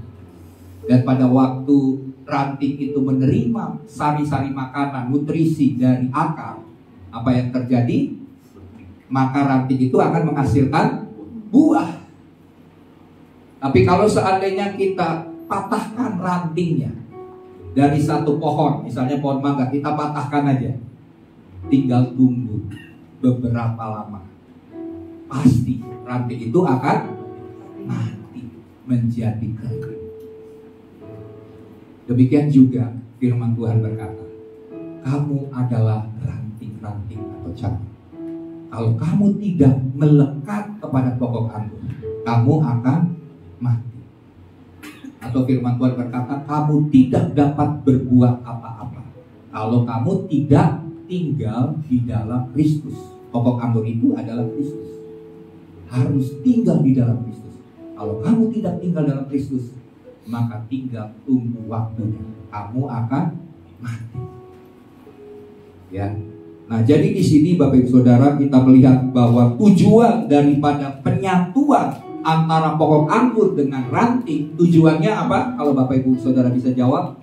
Dan pada waktu ranting itu menerima sari-sari makanan, nutrisi dari akar, apa yang terjadi? Maka ranting itu akan menghasilkan buah. Tapi kalau seandainya kita patahkan rantingnya dari satu pohon, misalnya pohon mangga, kita patahkan aja, tinggal tunggu beberapa lama, pasti ranting itu akan mati, menjadi kering. Demikian juga firman Tuhan berkata, kamu adalah ranting-ranting atau cabang. Kalau kamu tidak melekat kepada pokok anggur, kamu akan mati. Atau firman Tuhan berkata, kamu tidak dapat berbuat apa-apa kalau kamu tidak tinggal di dalam Kristus. Pokok anggur itu adalah Kristus. Harus tinggal di dalam Kristus. Kalau kamu tidak tinggal dalam Kristus, maka tinggal tunggu waktunya, kamu akan mati. Ya. Nah, jadi di sini Bapak Ibu Saudara kita melihat bahwa tujuan daripada penyatuan antara pokok anggur dengan ranting, tujuannya apa? Kalau Bapak Ibu Saudara bisa jawab,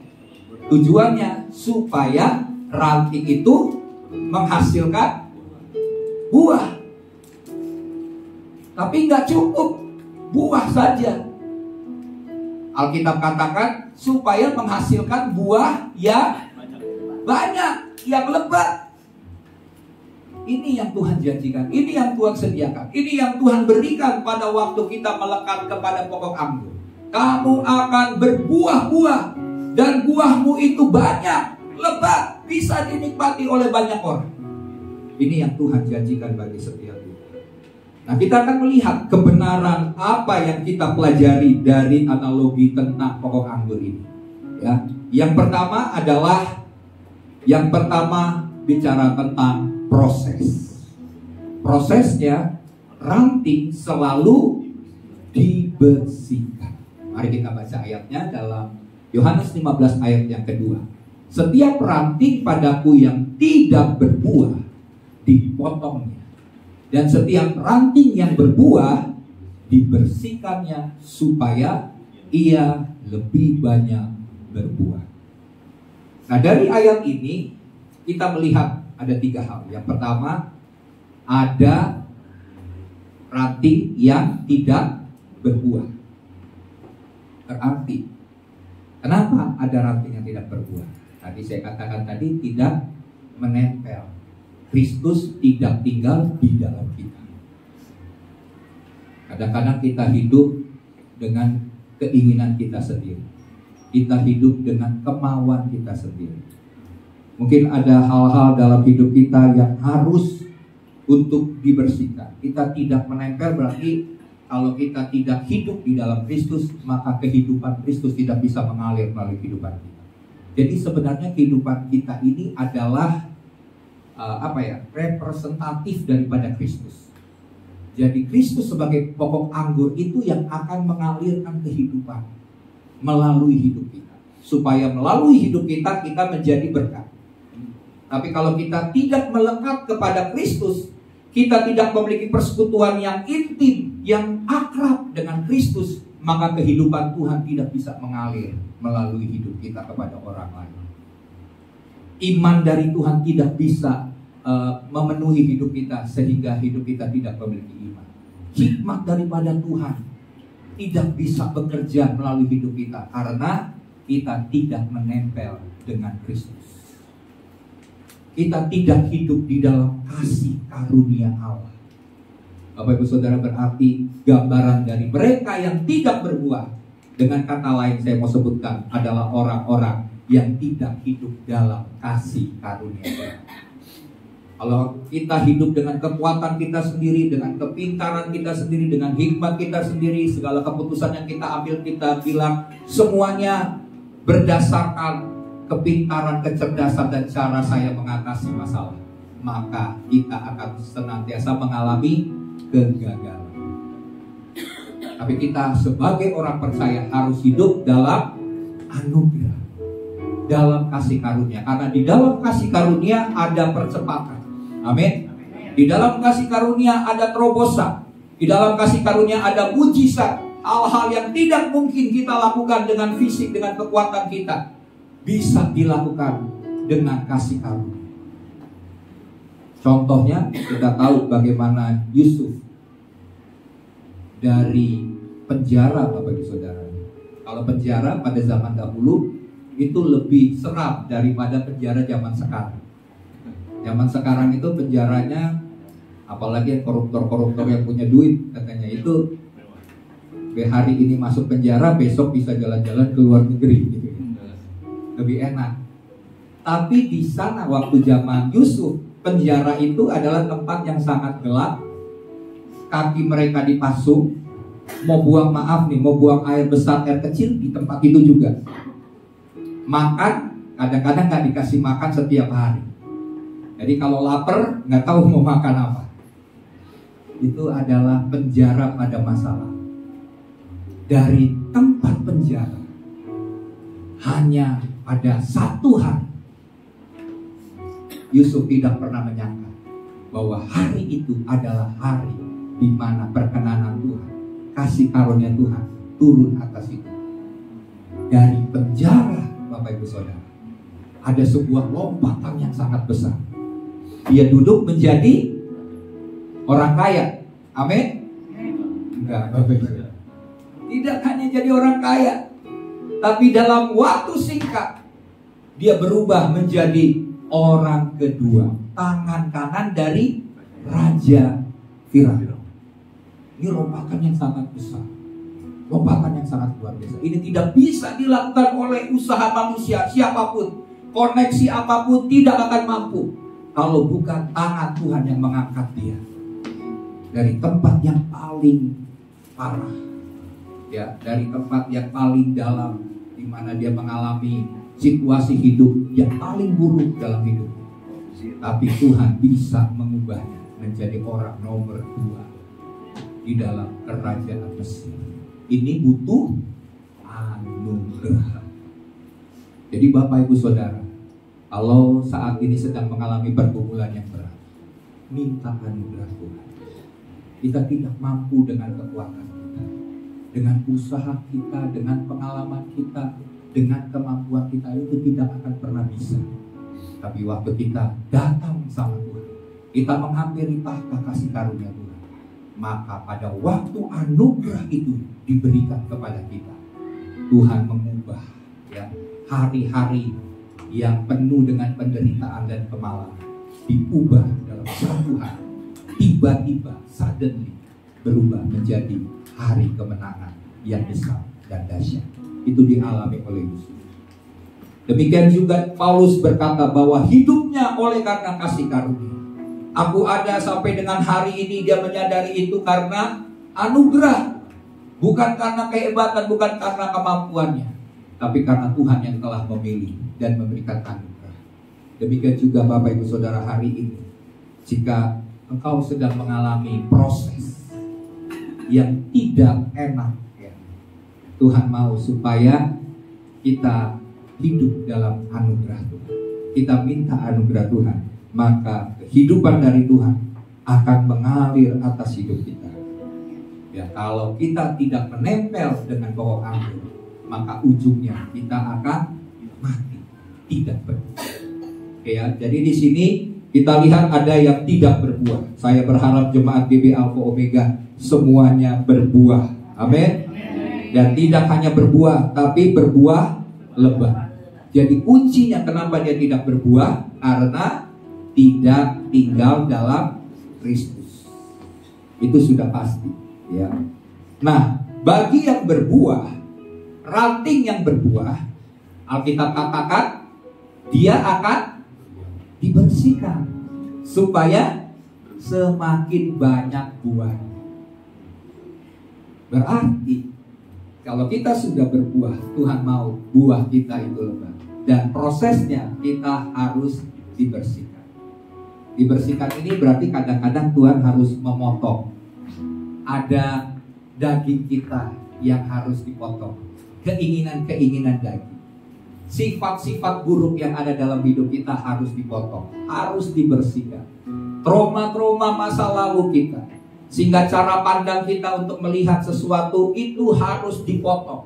tujuannya supaya ranting itu menghasilkan buah. Tapi nggak cukup buah saja. Alkitab katakan supaya menghasilkan buah yang banyak, yang lebat. Ini yang Tuhan janjikan, ini yang Tuhan sediakan, ini yang Tuhan berikan pada waktu kita melekat kepada pokok anggur. Kamu akan berbuah-buah, dan buahmu itu banyak, lebat, bisa dinikmati oleh banyak orang. Ini yang Tuhan janjikan bagi setiap kita. Nah, kita akan melihat kebenaran apa yang kita pelajari dari analogi tentang pokok anggur ini. Ya, yang pertama bicara tentang proses. Prosesnya, ranting selalu dibersihkan. Mari kita baca ayatnya dalam Yohanes 15 ayat yang kedua. Setiap ranting padaku yang tidak berbuah dipotongnya, dan setiap ranting yang berbuah dibersihkannya supaya ia lebih banyak berbuah. Nah, dari ayat ini kita melihat ada 3 hal. Yang pertama, ada ranting yang tidak berbuah. Berarti, kenapa ada ranting yang tidak berbuah? Tadi saya katakan tadi, tidak menempel. Kristus tidak tinggal di dalam kita. Kadang-kadang kita hidup dengan keinginan kita sendiri. Kita hidup dengan kemauan kita sendiri. Mungkin ada hal-hal dalam hidup kita yang harus untuk dibersihkan. Kita tidak menempel, berarti kalau kita tidak hidup di dalam Kristus, maka kehidupan Kristus tidak bisa mengalir melalui kehidupan kita. Jadi sebenarnya kehidupan kita ini adalah representatif daripada Kristus. Jadi Kristus sebagai pokok anggur itu yang akan mengalirkan kehidupan melalui hidup kita, supaya melalui hidup kita menjadi berkat. Tapi kalau kita tidak melekat kepada Kristus, kita tidak memiliki persekutuan yang intim, yang akrab dengan Kristus, maka kehidupan Tuhan tidak bisa mengalir melalui hidup kita kepada orang lain. Iman dari Tuhan tidak bisa memenuhi hidup kita, sehingga hidup kita tidak memiliki iman. Hikmat daripada Tuhan tidak bisa bekerja melalui hidup kita, karena kita tidak menempel dengan Kristus. Kita tidak hidup di dalam kasih karunia Allah. Bapak Ibu Saudara, berarti gambaran dari mereka yang tidak berbuah. Dengan kata lain saya mau sebutkan adalah orang-orang yang tidak hidup dalam kasih karunia Allah. Kalau kita hidup dengan kekuatan kita sendiri, dengan kepintaran kita sendiri, dengan hikmat kita sendiri, segala keputusan yang kita ambil, kita bilang semuanya berdasarkan kepintaran, kecerdasan, dan cara saya mengatasi masalah, maka kita akan senantiasa mengalami kegagalan. Tapi kita sebagai orang percaya harus hidup dalam anugerah, dalam kasih karunia. Karena di dalam kasih karunia ada percepatan. Amin. Di dalam kasih karunia ada terobosan. Di dalam kasih karunia ada mujizat. Hal-hal yang tidak mungkin kita lakukan dengan fisik, dengan kekuatan kita, bisa dilakukan dengan kasih karunia. Contohnya, kita tahu bagaimana Yusuf dari penjara, Bapak Ibu Saudara. Kalau penjara pada zaman dahulu itu lebih seram daripada penjara zaman sekarang. Zaman sekarang itu penjaranya, apalagi koruptor-koruptor yang punya duit, katanya itu hari ini masuk penjara, besok bisa jalan-jalan ke luar negeri gitu. Lebih enak. Tapi di sana waktu zaman Yusuf, penjara itu adalah tempat yang sangat gelap. Kaki mereka dipasung. Mau buang air besar, air kecil di tempat itu juga. Makan, kadang-kadang gak dikasih makan setiap hari. Jadi kalau lapar, gak tahu mau makan apa. Itu adalah penjara pada masalah. Dari tempat penjara, hanya pada satu hari, Yusuf tidak pernah menyangka bahwa hari itu adalah hari di mana perkenanan Tuhan, kasih karunia Tuhan turun atas itu. Dari penjara, Bapak Ibu Saudara, ada sebuah lompatan yang sangat besar. Dia duduk menjadi orang kaya. Amin. Enggak, Bapak Ibu Saudara. Tidak hanya jadi orang kaya, tapi dalam waktu singkat dia berubah menjadi orang kedua, tangan kanan dari Raja Firaun. Ini lompatan yang sangat besar. Lompatan yang sangat luar biasa. Ini tidak bisa dilakukan oleh usaha manusia siapapun. Koneksi apapun tidak akan mampu kalau bukan tangan Tuhan yang mengangkat dia dari tempat yang paling parah, ya, dari tempat yang paling dalam, di mana dia mengalami situasi hidup yang paling buruk dalam hidupnya. Tapi Tuhan bisa mengubahnya menjadi orang nomor 2 di dalam kerajaan Mesir. Ini butuh anugerah. Jadi Bapak Ibu Saudara, kalau saat ini sedang mengalami pergumulan yang berat, minta anugerah Tuhan. Kita tidak mampu dengan kekuatan kita, dengan usaha kita, dengan pengalaman kita, dengan kemampuan kita, itu tidak akan pernah bisa. Tapi waktu kita datang sama Tuhan, kita menghampiri tahta kasih karunia Tuhan, maka pada waktu anugerah itu diberikan kepada kita, Tuhan mengubah, ya, hari-hari yang penuh dengan penderitaan dan kemalaman diubah dalam satu hari, tiba-tiba suddenly berubah menjadi hari kemenangan yang besar dan dahsyat. Itu dialami oleh Yesus. Demikian juga Paulus berkata bahwa hidupnya oleh karena kasih karunia. Aku ada sampai dengan hari ini, dia menyadari itu karena anugerah, bukan karena kehebatan, bukan karena kemampuannya, tapi karena Tuhan yang telah memilih dan memberikan anugerah. Demikian juga Bapak Ibu Saudara, hari ini jika engkau sedang mengalami proses yang tidak enak, ya, Tuhan mau supaya kita hidup dalam anugerah Tuhan. Kita minta anugerah Tuhan, maka kehidupan dari Tuhan akan mengalir atas hidup kita. Ya, kalau kita tidak menempel dengan pohon anggur, maka ujungnya kita akan mati, tidak berbuah. Oke, ya, jadi di sini kita lihat ada yang tidak berbuah. Saya berharap jemaat GB Alpha Omega semuanya berbuah. Amin. Dan tidak hanya berbuah, tapi berbuah lebat. Jadi kuncinya kenapa dia tidak berbuah, karena tidak tinggal dalam Kristus. Itu sudah pasti, ya. Nah, bagi yang berbuah, ranting yang berbuah, Alkitab katakan dia akan dibersihkan supaya semakin banyak buah. Berarti kalau kita sudah berbuah, Tuhan mau buah kita itu lebat. Dan prosesnya kita harus dibersihkan. Dibersihkan ini berarti kadang-kadang Tuhan harus memotong. Ada daging kita yang harus dipotong. Keinginan-keinginan daging. Sifat-sifat buruk yang ada dalam hidup kita harus dipotong, harus dibersihkan. Trauma-trauma masa lalu kita, sehingga cara pandang kita untuk melihat sesuatu itu harus dipotong.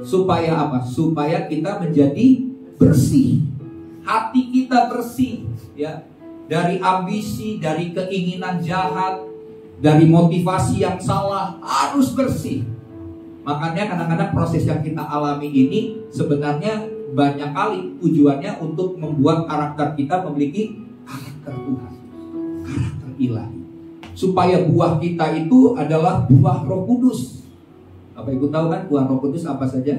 Supaya apa? Supaya kita menjadi bersih. Hati kita bersih, ya, dari ambisi, dari keinginan jahat, dari motivasi yang salah, harus bersih. Makanya kadang-kadang proses yang kita alami ini sebenarnya banyak kali tujuannya untuk membuat karakter kita memiliki karakter Tuhan, karakter ilahi, supaya buah kita itu adalah buah Roh Kudus. Bapak Ibu tahu kan buah Roh Kudus apa saja?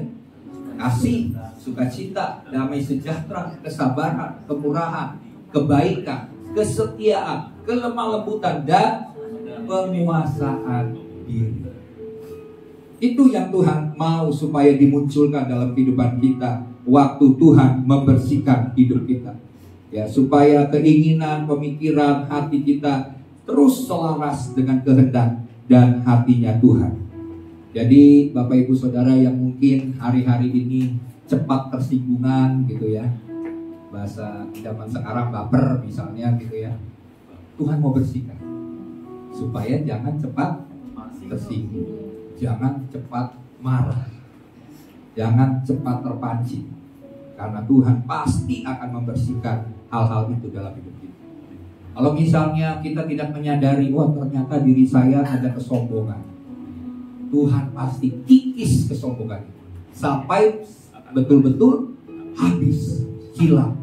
Kasih, sukacita, damai sejahtera, kesabaran, kemurahan, kebaikan, kesetiaan, kelemah lembutan, dan penguasaan diri. Itu yang Tuhan mau supaya dimunculkan dalam kehidupan kita waktu Tuhan membersihkan hidup kita, ya, supaya keinginan, pemikiran, hati kita terus selaras dengan kehendak dan hatinya Tuhan. Jadi Bapak Ibu Saudara yang mungkin hari-hari ini cepat tersinggungan gitu ya, bahasa zaman sekarang baper misalnya gitu ya, Tuhan mau bersihkan supaya jangan cepat tersinggung, jangan cepat marah, jangan cepat terpancing, karena Tuhan pasti akan membersihkan hal-hal itu dalam hidup kita. Kalau misalnya kita tidak menyadari, wah ternyata diri saya ada kesombongan, Tuhan pasti kikis kesombongan itu sampai betul-betul habis, hilang,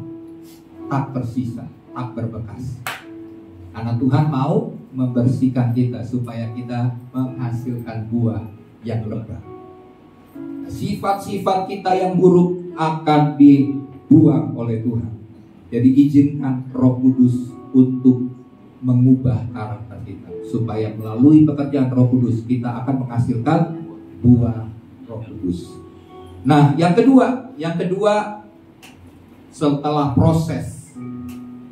tak tersisa, tak berbekas. Karena Tuhan mau membersihkan kita supaya kita menghasilkan buah yang lebat. Sifat-sifat kita yang buruk akan dibuang oleh Tuhan. Jadi izinkan Roh Kudus untuk mengubah karakter kita, supaya melalui pekerjaan Roh Kudus kita akan menghasilkan buah Roh Kudus. Nah, yang kedua setelah proses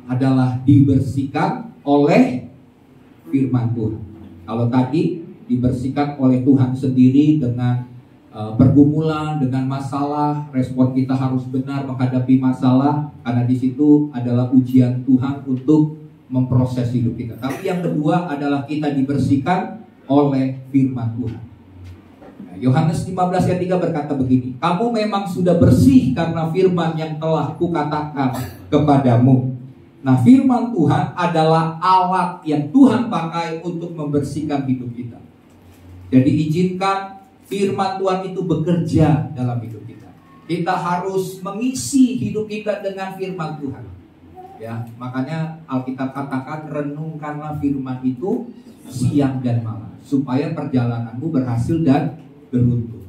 adalah dibersihkan oleh firman Tuhan. Kalau tadi dibersihkan oleh Tuhan sendiri dengan pergumulan, dengan masalah, respon kita harus benar menghadapi masalah, karena di situ adalah ujian Tuhan untuk memproses hidup kita. Tapi yang kedua adalah kita dibersihkan oleh firman Tuhan. Nah, Yohanes 15 ayat 3 berkata begini, kamu memang sudah bersih karena firman yang telah kukatakan kepadamu. Nah, firman Tuhan adalah alat yang Tuhan pakai untuk membersihkan hidup kita. Jadi izinkan firman Tuhan itu bekerja dalam hidup kita. Kita harus mengisi hidup kita dengan firman Tuhan. Ya, makanya Alkitab katakan renungkanlah firman itu siang dan malam, supaya perjalananmu berhasil dan beruntung.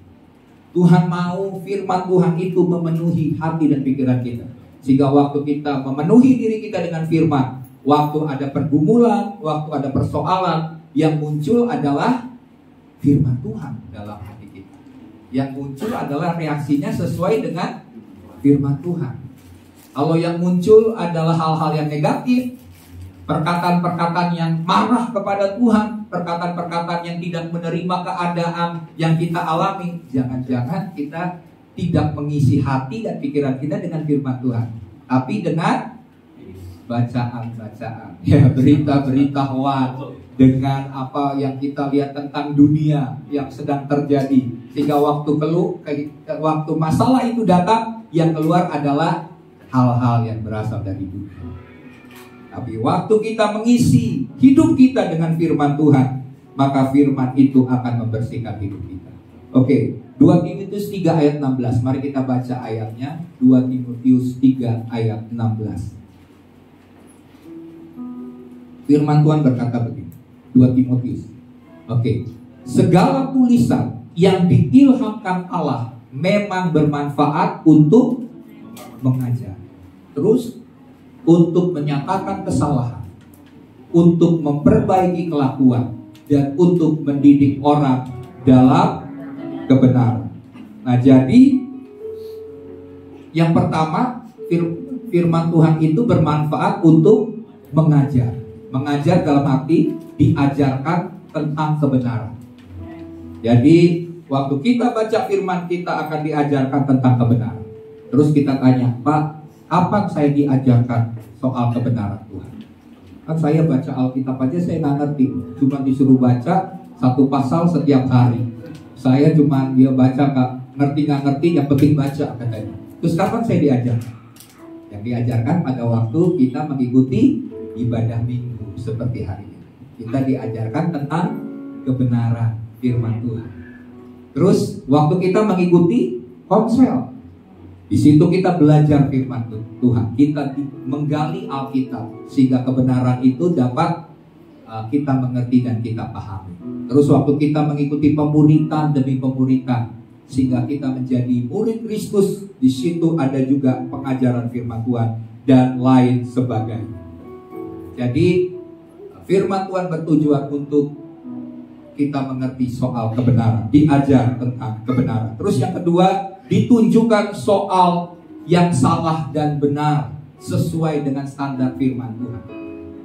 Tuhan mau firman Tuhan itu memenuhi hati dan pikiran kita, sehingga waktu kita memenuhi diri kita dengan firman, waktu ada pergumulan, waktu ada persoalan, yang muncul adalah firman Tuhan dalam hati kita. Yang muncul adalah reaksinya sesuai dengan firman Tuhan. Kalau yang muncul adalah hal-hal yang negatif, perkataan-perkataan yang marah kepada Tuhan, perkataan-perkataan yang tidak menerima keadaan yang kita alami, jangan-jangan kita tidak mengisi hati dan pikiran kita dengan firman Tuhan, tapi dengan bacaan-bacaan, ya, berita-berita hoax, dengan apa yang kita lihat tentang dunia yang sedang terjadi, sehingga waktu masalah itu datang, yang keluar adalah hal-hal yang berasal dari dunia. Tapi waktu kita mengisi hidup kita dengan firman Tuhan, maka firman itu akan membersihkan hidup kita. Oke, 2 Timotius 3 ayat 16. Mari kita baca ayatnya. 2 Timotius 3 ayat 16. Firman Tuhan berkata begini. 2 Timotius. Oke. Segala tulisan yang diilhamkan Allah memang bermanfaat untuk mengajar, terus untuk menyatakan kesalahan, untuk memperbaiki kelakuan, dan untuk mendidik orang dalam kebenaran. Nah, jadi yang pertama, firman Tuhan itu bermanfaat untuk mengajar. Mengajar dalam arti diajarkan tentang kebenaran. Jadi waktu kita baca firman, kita akan diajarkan tentang kebenaran. Terus kita tanya, Pak, apa saya diajarkan soal kebenaran Tuhan? Kan saya baca Alkitab aja saya nggak ngerti, cuma disuruh baca 1 pasal setiap hari. Saya cuma dia baca nggak ngerti, yang penting baca katanya. Terus kapan saya diajarkan? Yang diajarkan pada waktu kita mengikuti ibadah minggu seperti hari ini. Kita diajarkan tentang kebenaran firman Tuhan. Terus waktu kita mengikuti konsel, di situ kita belajar firman Tuhan. Kita menggali Alkitab sehingga kebenaran itu dapat kita mengerti dan kita pahami. Terus waktu kita mengikuti pemuritan demi pemuritan sehingga kita menjadi murid Kristus, di situ ada juga pengajaran firman Tuhan dan lain sebagainya. Jadi firman Tuhan bertujuan untuk kita mengerti soal kebenaran, diajar tentang kebenaran. Terus yang kedua, ditunjukkan soal yang salah dan benar sesuai dengan standar firman Tuhan.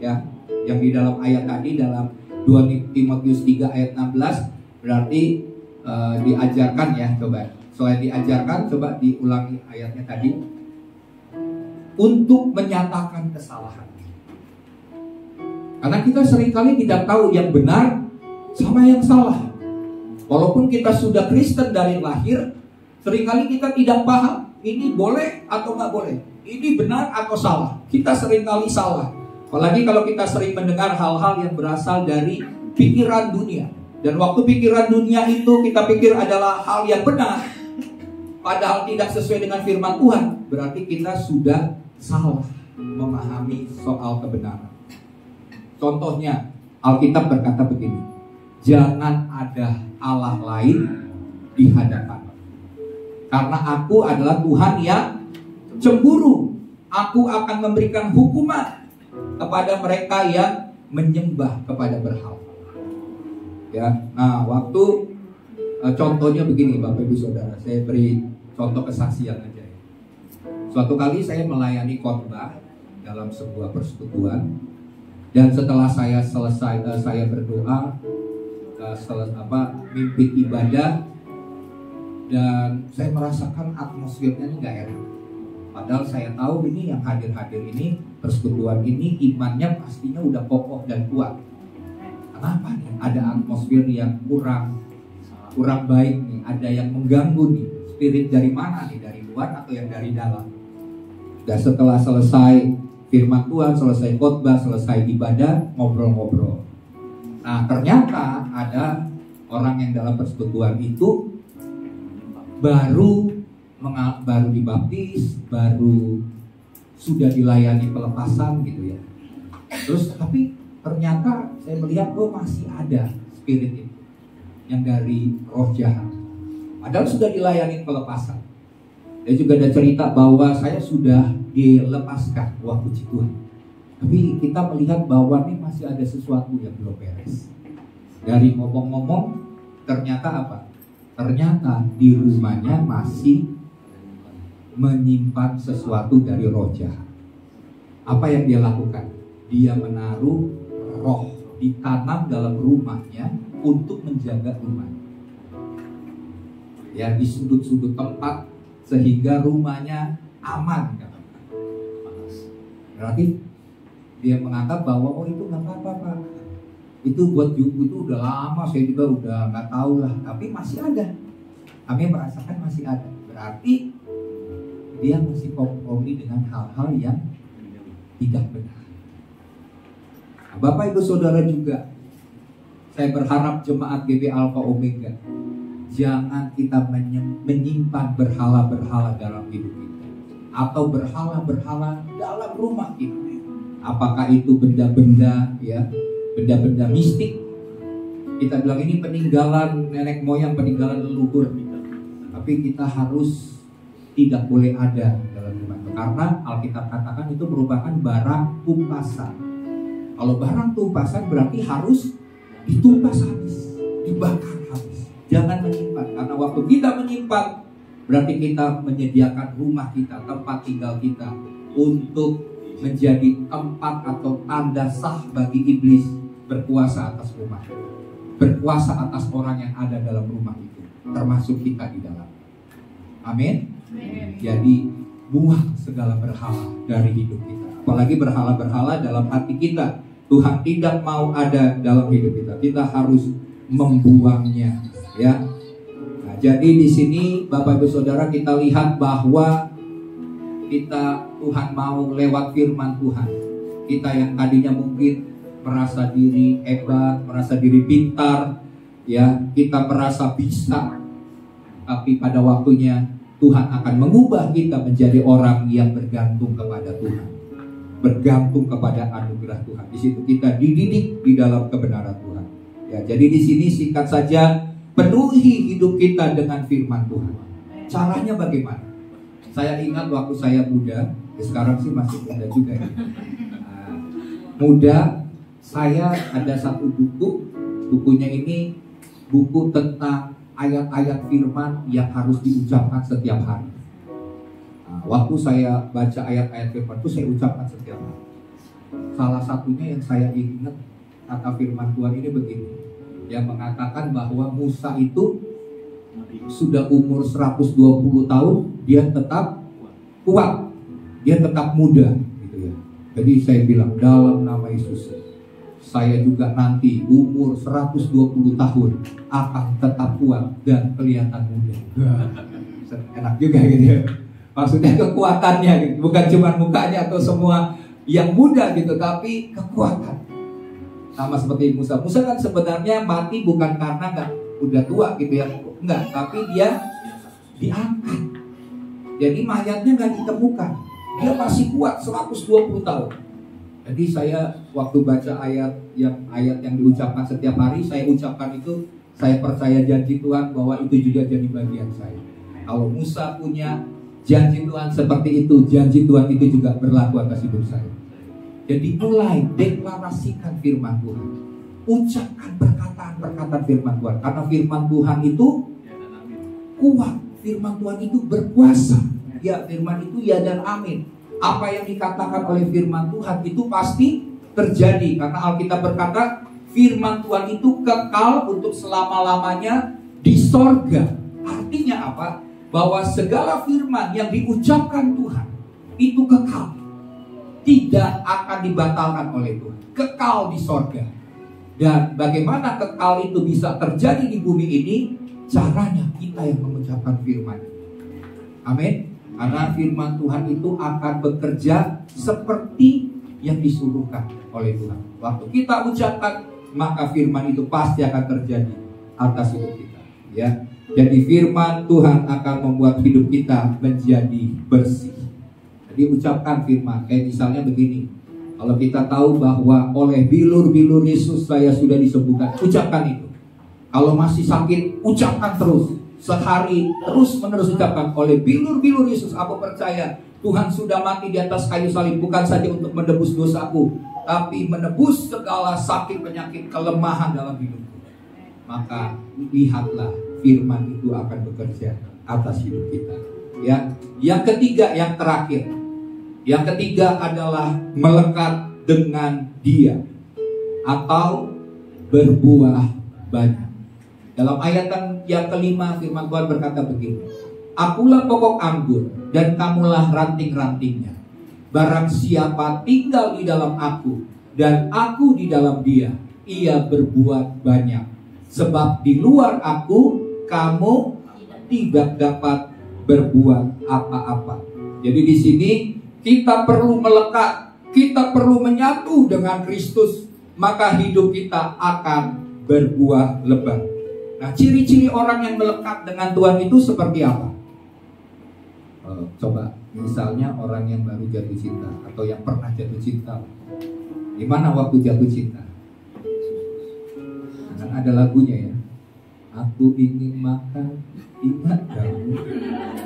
Ya, yang di dalam ayat tadi, dalam 2 Timotius 3 ayat 16, berarti diajarkan ya, coba. Selain diajarkan, coba diulangi ayatnya tadi. Untuk menyatakan kesalahan. Karena kita seringkali tidak tahu yang benar sama yang salah. Walaupun kita sudah Kristen dari lahir, seringkali kita tidak paham ini boleh atau nggak boleh, ini benar atau salah. Kita seringkali salah. Apalagi kalau kita sering mendengar hal-hal yang berasal dari pikiran dunia. Dan waktu pikiran dunia itu kita pikir adalah hal yang benar, padahal tidak sesuai dengan firman Tuhan, berarti kita sudah salah memahami soal kebenaran. Contohnya, Alkitab berkata begini, jangan ada Allah lain di hadapan. Karena aku adalah Tuhan yang cemburu. Aku akan memberikan hukuman kepada mereka yang menyembah kepada berhala. Ya, nah waktu contohnya begini Bapak Ibu Saudara, saya beri contoh kesaksian aja. Suatu kali saya melayani khotbah dalam sebuah persekutuan, dan setelah saya selesai saya berdoa, mimpin ibadah, dan saya merasakan atmosfernya ini nggak enak. Padahal saya tahu ini yang hadir-hadir ini, persekutuan ini imannya pastinya udah kokoh dan kuat. Kenapa nih? Ada atmosfer yang kurang baik nih, ada yang mengganggu nih. Spirit dari mana nih? Dari luar atau yang dari dalam? Dan setelah selesai firman Tuhan, selesai khotbah, selesai ibadah, ngobrol-ngobrol. Nah, ternyata ada orang yang dalam persekutuan itu baru dibaptis, baru sudah dilayani pelepasan gitu ya. Terus tapi ternyata saya melihat masih ada spirit itu yang dari roh jahat. Padahal sudah dilayani pelepasan. Dia juga ada cerita bahwa saya sudah dilepaskan, wah puji Tuhan. Tapi kita melihat bahwa ini masih ada sesuatu yang belum beres. Dari ngomong-ngomong, ternyata apa? Ternyata di rumahnya masih menyimpan sesuatu dari roh jahat. Apa yang dia lakukan? Dia menaruh roh, ditanam dalam rumahnya untuk menjaga rumah. Ya, di sudut-sudut tempat sehingga rumahnya aman. Berarti dia menganggap bahwa itu nggak apa-apa Pak. Itu buat itu udah lama, saya juga udah nggak tahu lah. Tapi masih ada. Kami merasakan masih ada. Berarti dia masih kompromi dengan hal-hal yang tidak benar. Nah, Bapak Ibu Saudara juga, saya berharap jemaat GB Alpha Omega, jangan kita menyimpan berhala-berhala dalam hidup kita, atau berhala-berhala dalam rumah kita. Apakah itu benda-benda ya, benda-benda mistik. Kita bilang ini peninggalan nenek moyang, peninggalan leluhur. Tapi kita harus tidak boleh ada dalam rumah itu, karena Alkitab katakan itu merupakan barang tumpasan. Kalau barang tumpasan berarti harus ditumpas habis, dibakar habis. Jangan menyimpan, karena waktu kita menyimpan berarti kita menyediakan rumah kita, tempat tinggal kita untuk menjadi tempat atau tanda sah bagi iblis berkuasa atas rumah, berkuasa atas orang yang ada dalam rumah itu, termasuk kita di dalam. Amin. Jadi buang segala berhala dari hidup kita, apalagi berhala-berhala dalam hati kita. Tuhan tidak mau ada dalam hidup kita. Kita harus membuangnya, ya. Nah, jadi di sini Bapak Ibu Saudara, kita lihat bahwa Tuhan mau lewat firman Tuhan. Kita yang tadinya mungkin merasa diri hebat, merasa diri pintar, ya, kita merasa bisa, tapi pada waktunya Tuhan akan mengubah kita menjadi orang yang bergantung kepada Tuhan, bergantung kepada anugerah Tuhan. Di situ kita dididik di dalam kebenaran Tuhan. Ya, jadi di sini singkat saja, penuhi hidup kita dengan firman Tuhan. Caranya bagaimana? Saya ingat waktu saya muda, sekarang sih masih muda juga ya. Muda, saya ada satu bukunya ini buku tentang ayat-ayat firman yang harus diucapkan setiap hari. Nah, waktu saya baca ayat-ayat firman itu saya ucapkan setiap hari. Salah satunya yang saya ingat kata firman Tuhan ini begini, yang mengatakan bahwa Musa itu sudah umur 120 tahun, dia tetap kuat, dia tetap muda, gitu ya. Jadi saya bilang dalam nama Yesus, saya juga nanti umur 120 tahun akan tetap kuat dan kelihatan muda. Enak juga gitu ya. Maksudnya kekuatannya gitu. Bukan cuma mukanya atau semua yang muda gitu, tapi kekuatan. Sama seperti Musa. Musa kan sebenarnya mati bukan karena udah tua gitu ya. Enggak, tapi dia diangkat. Jadi mayatnya nggak ditemukan. Dia masih kuat 120 tahun. Jadi saya waktu baca ayat yang diucapkan setiap hari, saya ucapkan itu, saya percaya janji Tuhan bahwa itu juga jadi bagian saya. Kalau Musa punya janji Tuhan seperti itu, janji Tuhan itu juga berlaku atas hidup saya. Jadi mulai deklarasikan firman Tuhan, ucapkan perkataan-perkataan firman Tuhan, karena firman Tuhan itu kuat, firman Tuhan itu berkuasa. Ya, firman itu ya dan amin. Apa yang dikatakan oleh firman Tuhan itu pasti terjadi, karena Alkitab berkata firman Tuhan itu kekal untuk selama-lamanya di sorga. Artinya apa? Bahwa segala firman yang diucapkan Tuhan itu kekal, tidak akan dibatalkan oleh Tuhan, kekal di sorga. Dan bagaimana kekal itu bisa terjadi di bumi ini? Caranya kita yang mengucapkan firman. Amin. Karena firman Tuhan itu akan bekerja seperti yang disuruhkan oleh Tuhan. Waktu kita ucapkan, maka firman itu pasti akan terjadi atas hidup kita. Ya, jadi firman Tuhan akan membuat hidup kita menjadi bersih. Jadi ucapkan firman. Kayak misalnya begini, kalau kita tahu bahwa oleh bilur-bilur Yesus saya sudah disembuhkan, ucapkan itu. Kalau masih sakit, ucapkan terus. Sehari terus menerus ucapkan, oleh bilur-bilur Yesus aku percaya Tuhan sudah mati di atas kayu salib, bukan saja untuk menebus dosaku, tapi menebus segala sakit, penyakit, kelemahan dalam hidupku. Maka lihatlah firman itu akan bekerja atas hidup kita. Ya, yang ketiga, yang terakhir, yang ketiga adalah melekat dengan Dia atau berbuah banyak. Dalam ayat yang kelima firman Tuhan berkata begini, akulah pokok anggur dan kamulah ranting-rantingnya. Barang siapa tinggal di dalam aku dan aku di dalam dia, ia berbuat banyak. Sebab di luar aku kamu tidak dapat berbuat apa-apa. Jadi di sini kita perlu melekat, kita perlu menyatu dengan Kristus, maka hidup kita akan berbuah lebat. Nah, ciri-ciri orang yang melekat dengan Tuhan itu seperti apa? Coba, misalnya orang yang baru jatuh cinta atau yang pernah jatuh cinta. Gimana waktu jatuh cinta? Kan ada lagunya ya. Aku ingin makan, ingat kamu.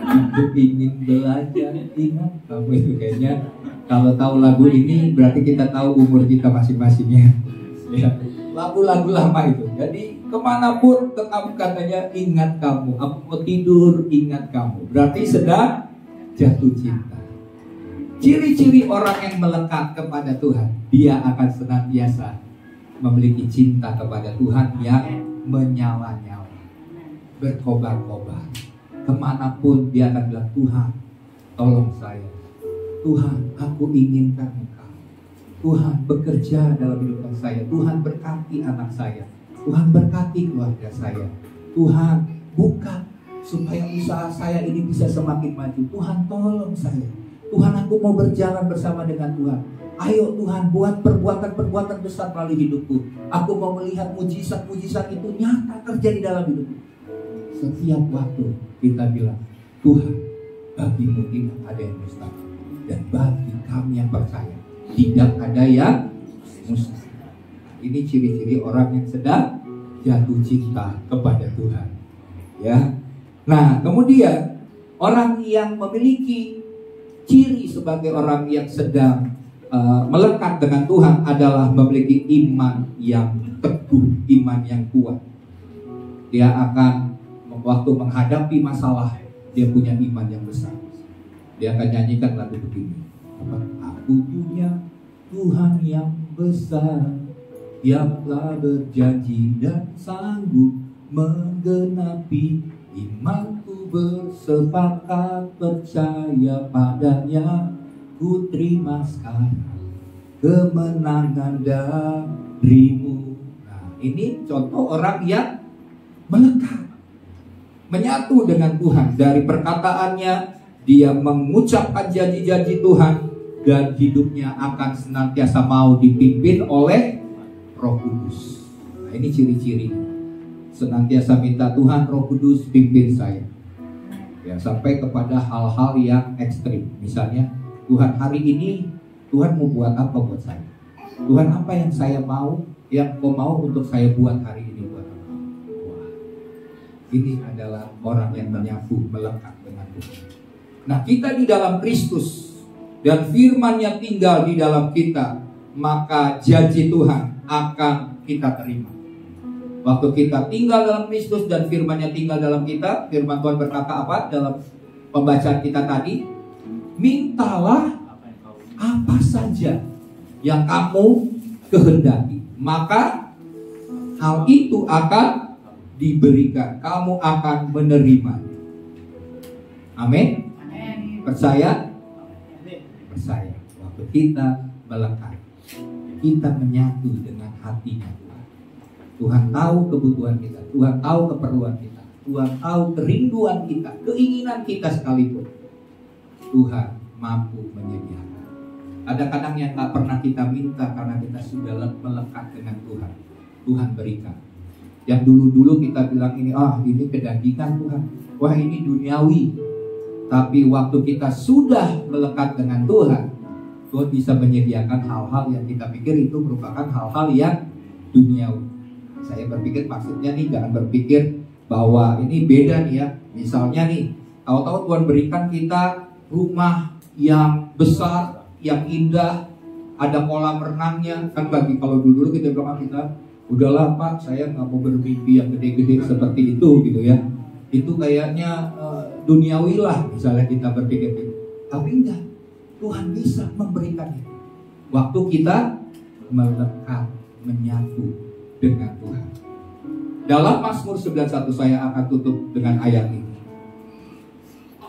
Aku ingin belajar, ingat kamu. Itu kayaknya kalau tahu lagu ini berarti kita tahu umur kita masing-masingnya. Ya. Lagu-lagu lama itu. Jadi kemanapun kamu katanya ingat kamu. Aku mau tidur ingat kamu. Berarti sedang jatuh cinta. Ciri-ciri orang yang melekat kepada Tuhan, dia akan senantiasa memiliki cinta kepada Tuhan yang menyala-nyala, berkobar-kobar. Kemanapun dia akan bilang, Tuhan tolong saya, Tuhan aku inginkan Engkau, Tuhan bekerja dalam hidup saya, Tuhan berkati anak saya, Tuhan berkati keluarga saya, Tuhan buka supaya usaha saya ini bisa semakin maju, Tuhan tolong saya, Tuhan aku mau berjalan bersama dengan Tuhan, ayo Tuhan buat perbuatan-perbuatan besar melalui hidupku, aku mau melihat mujizat-mujizat itu nyata terjadi dalam hidupku. Setiap waktu kita bilang, Tuhan bagimu tidak ada yang mustahil, dan bagi kami yang percaya tidak ada yang mustahil. Ini ciri-ciri orang yang sedang jatuh cinta kepada Tuhan. Ya. Nah, kemudian orang yang memiliki ciri sebagai orang yang sedang melekat dengan Tuhan adalah memiliki iman yang teguh, iman yang kuat. Dia akan waktu menghadapi masalah, dia punya iman yang besar. Dia akan nyanyikan lagu begini. Aku punya Tuhan yang besar, yang telah berjanji dan sanggup menggenapi. Imanku bersepakat percaya padanya, ku terima sekarang kemenangan darimu. Nah, ini contoh orang yang melekat, menyatu dengan Tuhan. Dari perkataannya, dia mengucapkan janji-janji Tuhan, dan hidupnya akan senantiasa mau dipimpin oleh Roh Kudus. Nah, ini ciri-ciri. Senantiasa minta Tuhan Roh Kudus pimpin saya. Ya, sampai kepada hal-hal yang ekstrim. Misalnya, Tuhan hari ini, Tuhan mau buat apa buat saya? Tuhan apa yang saya mau, yang kau mau untuk saya buat hari ini buat apa? Wah. Ini adalah orang yang menyatu, melekat dengan Tuhan. Nah, kita di dalam Kristus dan firman-Nya tinggal di dalam kita, maka janji Tuhan akan kita terima. Waktu kita tinggal dalam Kristus dan firman-Nya tinggal dalam kita, firman Tuhan berkata apa dalam pembacaan kita tadi? Mintalah apa saja yang kamu kehendaki, maka hal itu akan diberikan, kamu akan menerima. Amin. Percaya? Percaya. Waktu kita melekat, kita menyatu dengan hatinya Tuhan. Tuhan tahu kebutuhan kita, Tuhan tahu keperluan kita, Tuhan tahu kerinduan kita, keinginan kita sekalipun. Tuhan mampu menyediakan. Ada kadang yang gak pernah kita minta karena kita sudah melekat dengan Tuhan. Tuhan berikan. Yang dulu-dulu kita bilang ini kedagingan Tuhan, wah ini duniawi. Tapi waktu kita sudah melekat dengan Tuhan, Tuhan bisa menyediakan hal-hal yang kita pikir itu merupakan hal-hal yang duniawi. Saya berpikir maksudnya nih, jangan berpikir bahwa ini beda nih ya. Misalnya nih, tahu-tahu Tuhan berikan kita rumah yang besar, yang indah, ada kolam renangnya. Kan bagi kalau dulu kita bilang kita, udahlah Pak, saya nggak mau bermimpi yang gede-gede seperti itu gitu ya. Itu kayaknya duniawi lah misalnya kita berpikir gitu. Tapi enggak, Tuhan bisa memberikan itu waktu kita melekat, menyatu dengan Tuhan. Dalam Mazmur 91 saya akan tutup dengan ayat ini.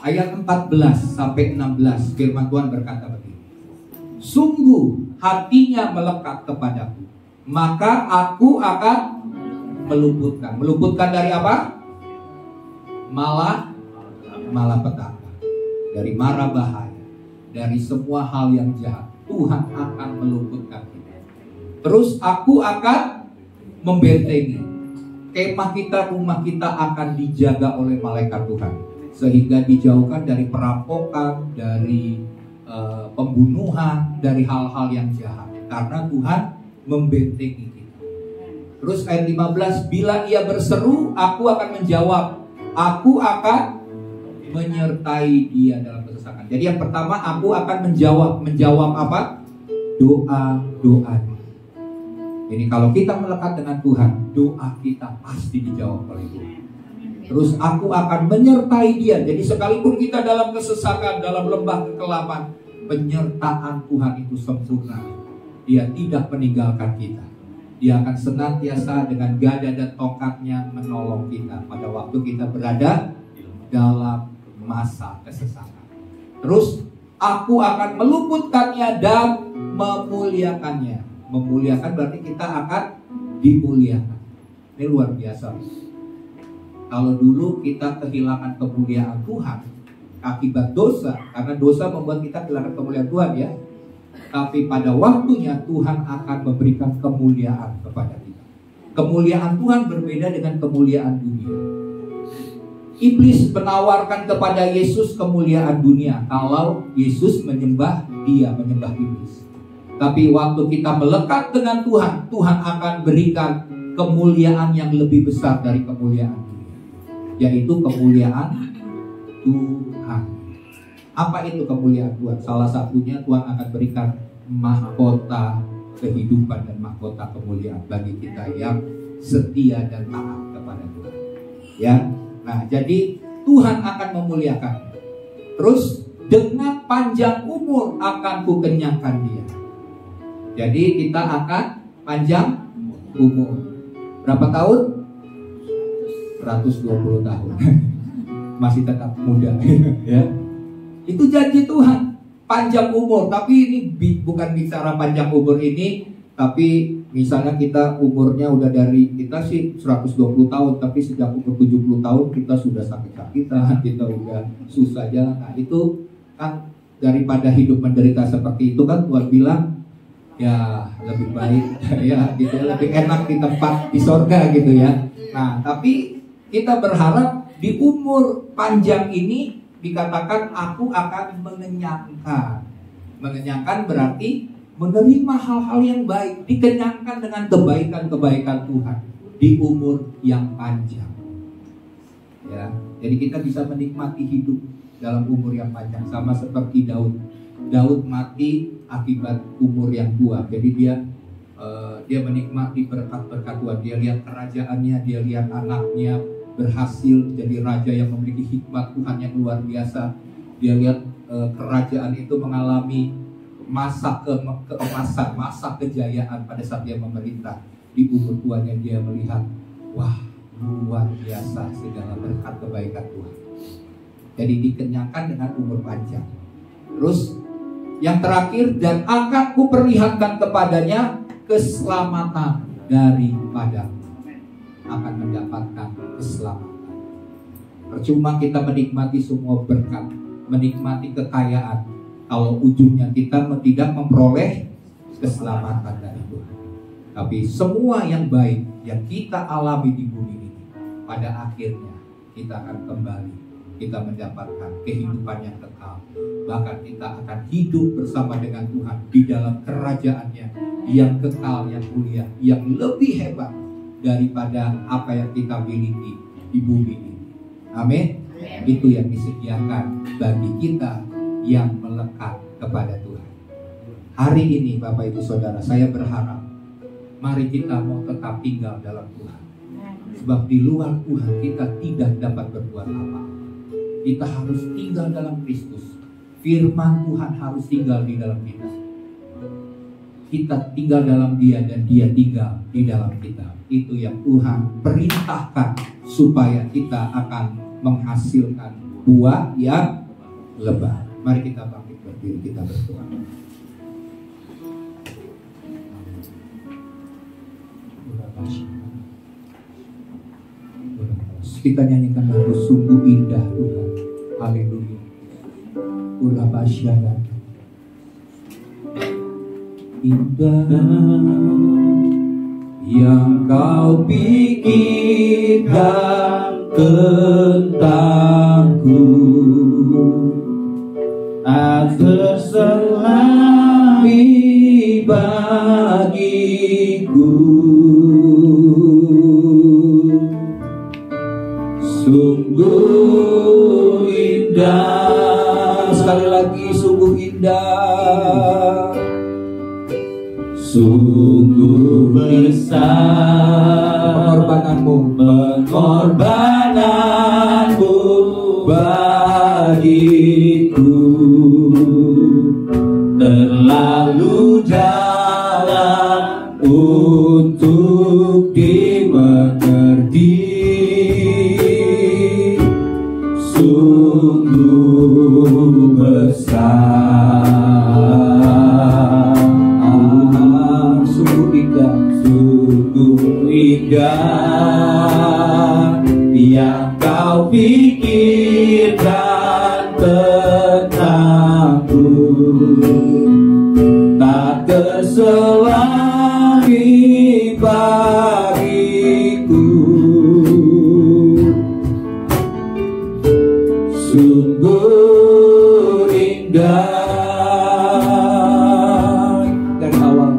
Ayat 14 sampai 16 firman Tuhan berkata begini. Sungguh hatinya melekat kepadaku, maka aku akan meluputkan. Meluputkan dari apa? Malapetaka, dari mara bahaya, dari semua hal yang jahat. Tuhan akan meluputkan kita. Terus aku akan membentengi. Kemah kita, rumah kita akan dijaga oleh malaikat Tuhan, sehingga dijauhkan dari perampokan, dari pembunuhan, dari hal-hal yang jahat. Karena Tuhan membentengi kita. Terus ayat 15, bila ia berseru, aku akan menjawab. Aku akan menyertai dia dalam kesesakan. Jadi yang pertama, aku akan menjawab apa? Doa-doanya. Ini kalau kita melekat dengan Tuhan, doa kita pasti dijawab oleh Tuhan. Terus aku akan menyertai dia. Jadi sekalipun kita dalam kesesakan, dalam lembah kekelaman, penyertaan Tuhan itu sempurna. Dia tidak meninggalkan kita. Dia akan senantiasa dengan gada dan tongkatnya menolong kita pada waktu kita berada dalam masa kesesakan. Terus aku akan meluputkannya dan memuliakannya. Memuliakan berarti kita akan dimuliakan. Ini luar biasa. Kalau dulu kita kehilangan kemuliaan Tuhan akibat dosa, karena dosa membuat kita kehilangan kemuliaan Tuhan ya. Tapi pada waktunya Tuhan akan memberikan kemuliaan kepada kita. Kemuliaan Tuhan berbeda dengan kemuliaan dunia. Iblis menawarkan kepada Yesus kemuliaan dunia kalau Yesus menyembah dia, menyembah iblis. Tapi waktu kita melekat dengan Tuhan, Tuhan akan berikan kemuliaan yang lebih besar dari kemuliaan dunia, yaitu kemuliaan Tuhan. Apa itu kemuliaan Tuhan? Salah satunya Tuhan akan berikan mahkota kehidupan dan mahkota kemuliaan bagi kita yang setia dan taat kepada Tuhan. Ya, nah jadi Tuhan akan memuliakan. Terus dengan panjang umur akan kukenyangkan dia. Jadi kita akan panjang umur. Berapa tahun? 120 tahun. Masih tetap muda ya. Itu janji Tuhan, panjang umur. Tapi ini bukan bicara panjang umur ini, tapi misalnya kita umurnya udah dari, kita sih 120 tahun, tapi sejak umur 70 tahun kita sudah sakit-sakitan, kita udah susah jalan. Nah itu kan daripada hidup menderita seperti itu kan Tuhan bilang, ya lebih baik ya gitu, lebih enak di tempat di sorga gitu ya. Nah tapi kita berharap di umur panjang ini dikatakan aku akan mengenyangkan. Mengenyangkan berarti menerima hal-hal yang baik, dikenyangkan dengan kebaikan-kebaikan Tuhan di umur yang panjang. Ya, jadi kita bisa menikmati hidup dalam umur yang panjang, sama seperti Daud. Daud mati akibat umur yang tua. Jadi dia menikmati berkat-berkat Tuhan. Dia lihat kerajaannya, dia lihat anaknya berhasil jadi raja yang memiliki hikmat Tuhan yang luar biasa. Dia lihat kerajaan itu mengalami masa keemasan, masa kejayaan pada saat dia memerintah. Di umur tuanya dia melihat, wah, luar biasa segala berkat kebaikan Tuhan. Jadi dikenyangkan dengan umur panjang. Terus yang terakhir, dan akan kuperlihatkan kepadanya keselamatan daripadamu. Akan mendapatkan keselamatan. Percuma kita menikmati semua berkat, menikmati kekayaan, kalau ujungnya kita tidak memperoleh keselamatan dari Tuhan. Tapi semua yang baik yang kita alami di bumi ini, pada akhirnya kita akan kembali, kita mendapatkan kehidupan yang kekal. Bahkan kita akan hidup bersama dengan Tuhan di dalam kerajaannya yang kekal, yang mulia, yang lebih hebat daripada apa yang kita miliki di bumi ini. Amin. Itu yang disediakan bagi kita yang melekat kepada Tuhan. Hari ini Bapak Ibu Saudara, saya berharap mari kita mau tetap tinggal dalam Tuhan. Sebab di luar Tuhan kita tidak dapat berbuat apa. Kita harus tinggal dalam Kristus. Firman Tuhan harus tinggal di dalam kita. Kita tinggal dalam Dia dan Dia tinggal di dalam kita. Itu yang Tuhan perintahkan supaya kita akan menghasilkan buah yang lebat. Mari kita bangkit berdiri, kita berdoa. Kita nyanyikan lagu sungguh indah Tuhan. Haleluya. Ulah basyada. Indah yang kau pikirkan tentangku, terselami bagiku. Sungguh indah, sekali lagi sungguh indah, sungguh besar pengorbananmu bagiku, terlalu dalam untuk dimengerti. Sungguh besar, sungguh indah, sungguh indah yang kau pikirkan tentangku, tak terselami bagiku. Sungguh indah dari awal.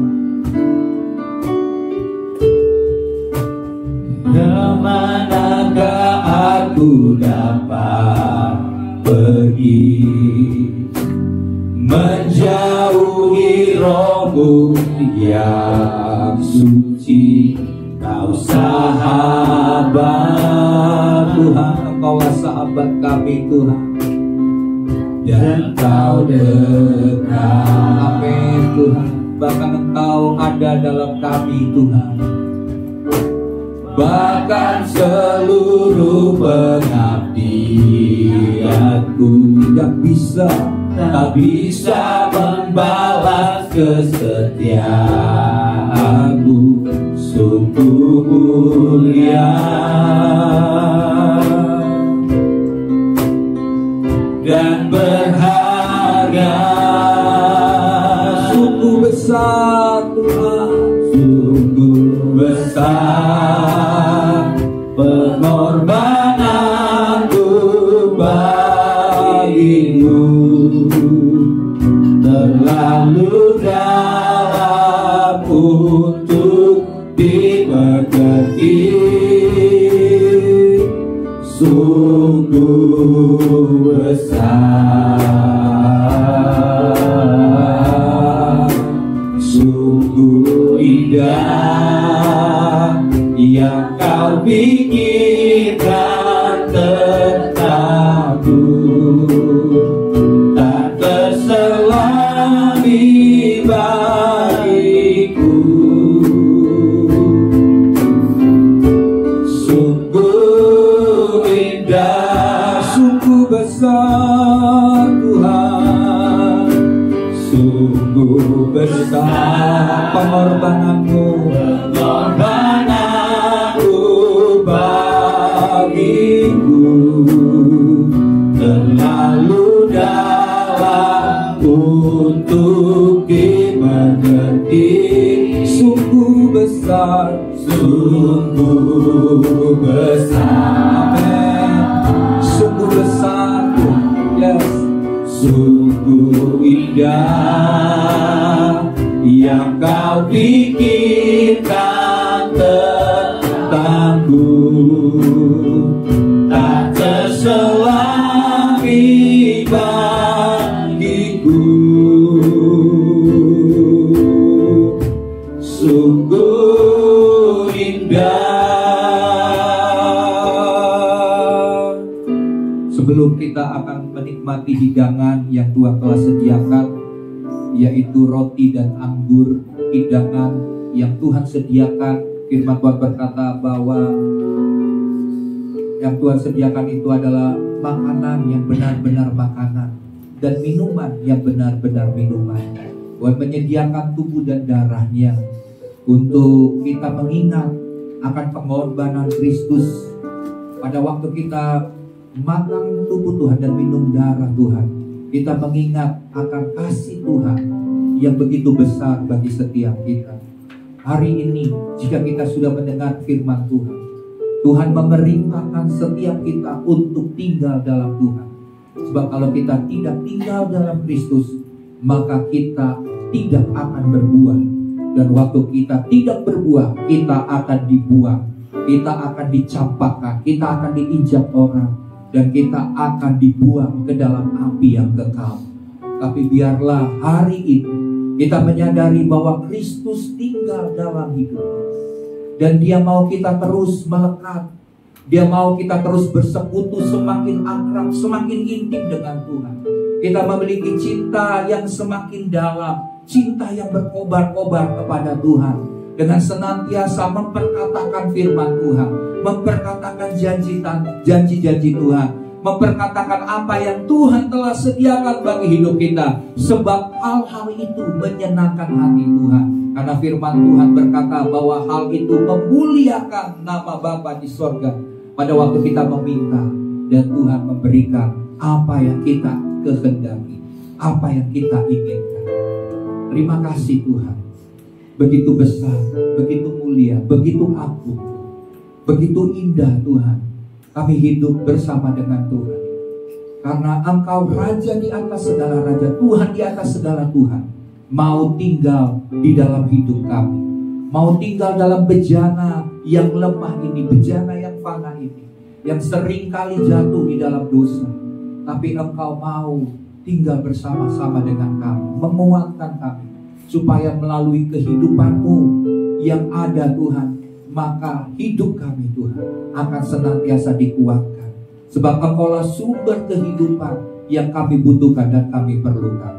Kemanakah aku dapat pergi, menjauhi Roh-Mu yang suci? Kau sahabat Tuhan, Engkaulah sahabat kami Tuhan, dan Kau dekat. Amin Tuhan. Bahkan Engkau ada dalam kami Tuhan. Bahkan seluruh pengabdianku tak bisa membalas kesetiaanmu. Sungguh mulia dan berharga, sungguh besar Tuhan, sungguh besar pengorbananku bagimu, terlalu dalam untuk dimengerti. pikirkan tentangku, tak terselami bagiku. Sungguh indah, sungguh besar Tuhan, sungguh besar pengorbananmu, pengorbananmu bagiku, terlalu dalam untuk dimengerti. Sungguh besar, sungguh besar, amen. Sungguh besar, yes. Sungguh indah yang kau pikirkan tentangku, tak terselami bagiku. Sungguh indah. Sebelum kita akan menikmati hidangan yang Tuhan telah sediakan, yaitu roti dan anggur, hidangan yang Tuhan sediakan, firman Tuhan berkata bahwa yang Tuhan sediakan itu adalah makanan yang benar-benar makanan dan minuman yang benar-benar minuman. Tuhan menyediakan tubuh dan darahnya untuk kita mengingat akan pengorbanan Kristus. Pada waktu kita makan tubuh Tuhan dan minum darah Tuhan, kita mengingat akan kasih Tuhan yang begitu besar bagi setiap kita. Hari ini jika kita sudah mendengar firman Tuhan, Tuhan memerintahkan setiap kita untuk tinggal dalam Tuhan. Sebab kalau kita tidak tinggal dalam Kristus, maka kita tidak akan berbuah. Dan waktu kita tidak berbuah, kita akan dibuang, kita akan dicampakkan, kita akan diinjak orang, dan kita akan dibuang ke dalam api yang kekal. Tapi biarlah hari ini kita menyadari bahwa Kristus tinggal dalam hidup, dan Dia mau kita terus melekat. Dia mau kita terus bersekutu, semakin akrab, semakin intim dengan Tuhan. Kita memiliki cinta yang semakin dalam, cinta yang berkobar-kobar kepada Tuhan, dengan senantiasa memperkatakan firman Tuhan, memperkatakan janji-janji Tuhan, memperkatakan apa yang Tuhan telah sediakan bagi hidup kita. Sebab hal-hal itu menyenangkan hati Tuhan. Karena firman Tuhan berkata bahwa hal itu memuliakan nama Bapa di sorga pada waktu kita meminta, dan Tuhan memberikan apa yang kita kehendaki, apa yang kita inginkan. Terima kasih Tuhan. Begitu besar, begitu mulia, begitu agung, begitu indah Tuhan. Kami hidup bersama dengan Tuhan, karena Engkau Raja di atas segala raja, Tuhan di atas segala Tuhan, mau tinggal di dalam hidup kami, mau tinggal dalam bejana yang lemah ini, bejana yang fana ini, yang sering kali jatuh di dalam dosa. Tapi Engkau mau tinggal bersama-sama dengan kami, menguatkan kami, supaya melalui kehidupan-Mu yang ada Tuhan, maka hidup kami Tuhan akan senantiasa dikuatkan. Sebab Engkaulah sumber kehidupan yang kami butuhkan dan kami perlukan.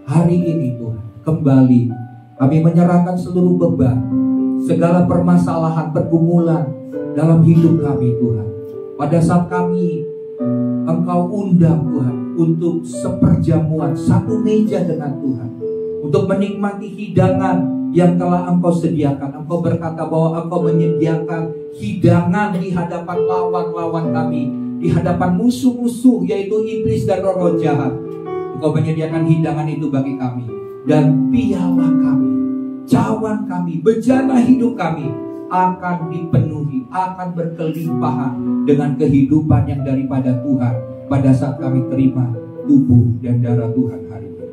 Hari ini Tuhan, kembali kami menyerahkan seluruh beban, segala permasalahan, pergumulan dalam hidup kami Tuhan. Pada saat kami Engkau undang Tuhan untuk seperjamuan, satu meja dengan Tuhan, untuk menikmati hidangan yang telah Engkau sediakan. Engkau berkata bahwa Engkau menyediakan hidangan di hadapan lawan-lawan kami, di hadapan musuh-musuh, yaitu iblis dan roh-roh jahat. Engkau menyediakan hidangan itu bagi kami, dan piala kami, cawan kami, bejana hidup kami akan dipenuhi, akan berkelimpahan dengan kehidupan yang daripada Tuhan pada saat kami terima tubuh dan darah Tuhan hari ini.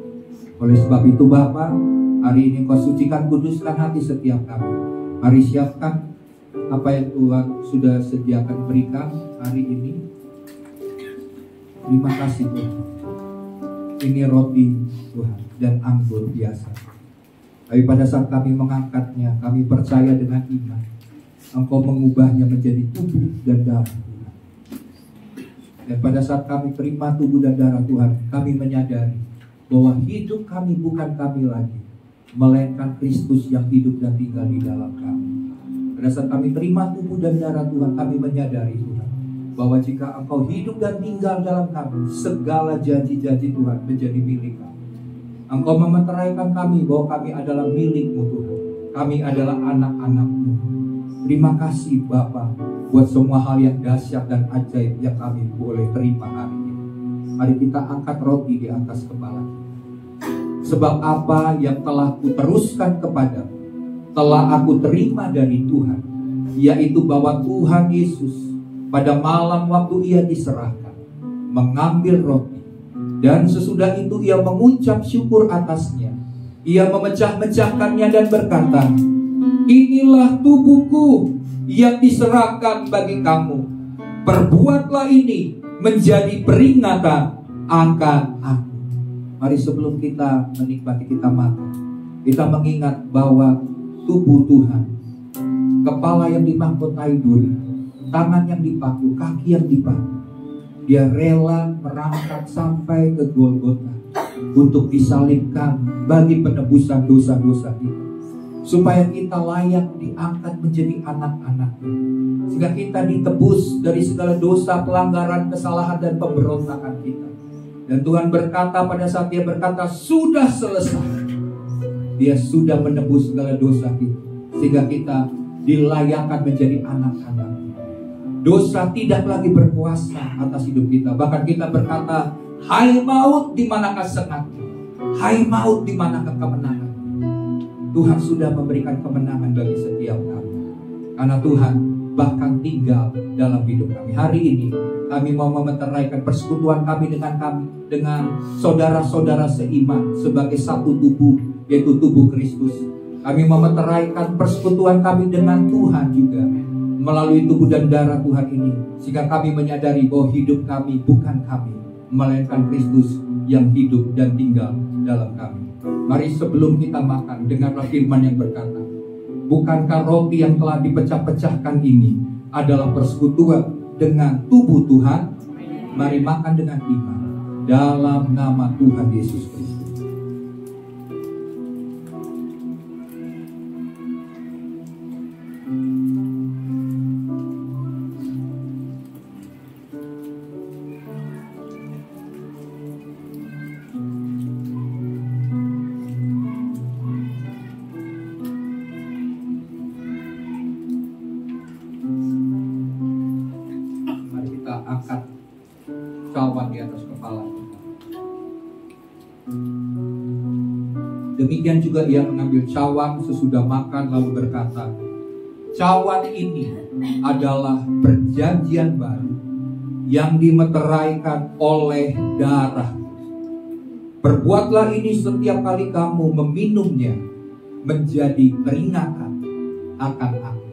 Oleh sebab itu Bapa, hari ini Kau sucikan, kuduskan hati setiap kami. Mari siapkan apa yang Tuhan sudah sediakan berikan hari ini. Terima kasih Tuhan. Ini roti Tuhan dan anggur biasa. Tapi pada saat kami mengangkatnya, kami percaya dengan iman Engkau mengubahnya menjadi tubuh dan darah Tuhan. Dan pada saat kami terima tubuh dan darah Tuhan, kami menyadari bahwa hidup kami bukan kami lagi, melainkan Kristus yang hidup dan tinggal di dalam kami. Pada saat kami terima tubuh dan darah Tuhan, kami menyadari Tuhan, bahwa jika Engkau hidup dan tinggal dalam kami, segala janji-janji Tuhan menjadi milik kami. Engkau memeteraikan kami bahwa kami adalah milik-Mu Tuhan. Kami adalah anak-anak-Mu. Terima kasih Bapa buat semua hal yang dahsyat dan ajaib yang kami boleh terima hari ini. Mari kita angkat roti di atas kepala kita. Sebab apa yang telah kuteruskan kepadamu, telah aku terima dari Tuhan, yaitu bahwa Tuhan Yesus pada malam waktu Ia diserahkan, mengambil roti, dan sesudah itu Ia mengucap syukur atasnya. Ia memecah-mecahkannya dan berkata, inilah tubuhku yang diserahkan bagi kamu. Perbuatlah ini menjadi peringatan akan aku. Mari sebelum kita menikmati, kita makan, kita mengingat bahwa tubuh Tuhan, kepala yang dimahkotai duri, tangan yang dipaku, kaki yang dipaku, Dia rela merangkak sampai ke Golgota untuk disalibkan bagi penebusan dosa-dosa kita, supaya kita layak diangkat menjadi anak-anak-Nya, sehingga kita ditebus dari segala dosa, pelanggaran, kesalahan, dan pemberontakan kita. Dan Tuhan berkata pada saat Dia berkata sudah selesai, Dia sudah menebus segala dosa kita, sehingga kita dilayakkan menjadi anak-anak. Dosa tidak lagi berkuasa atas hidup kita. Bahkan kita berkata, hai maut, di manakah sengatmu? Hai maut, di manakah kemenangan? Tuhan sudah memberikan kemenangan bagi setiap kami, karena Tuhan bahkan tinggal dalam hidup kami. Hari ini kami mau memeteraikan persekutuan kami, dengan saudara-saudara seiman sebagai satu tubuh, yaitu tubuh Kristus. Kami memeteraikan persekutuan kami dengan Tuhan juga melalui tubuh dan darah Tuhan ini, sehingga kami menyadari bahwa hidup kami bukan kami, melainkan Kristus yang hidup dan tinggal dalam kami. Mari sebelum kita makan, dengarlah firman yang berkata, bukankah roti yang telah dipecah-pecahkan ini adalah persekutuan dengan tubuh Tuhan? Mari makan dengan iman dalam nama Tuhan Yesus Kristus. Angkat cawan di atas kepala kita. Demikian juga Ia mengambil cawan sesudah makan lalu berkata, cawan ini adalah perjanjian baru yang dimeteraikan oleh darah. Perbuatlah ini setiap kali kamu meminumnya menjadi peringatan akan aku.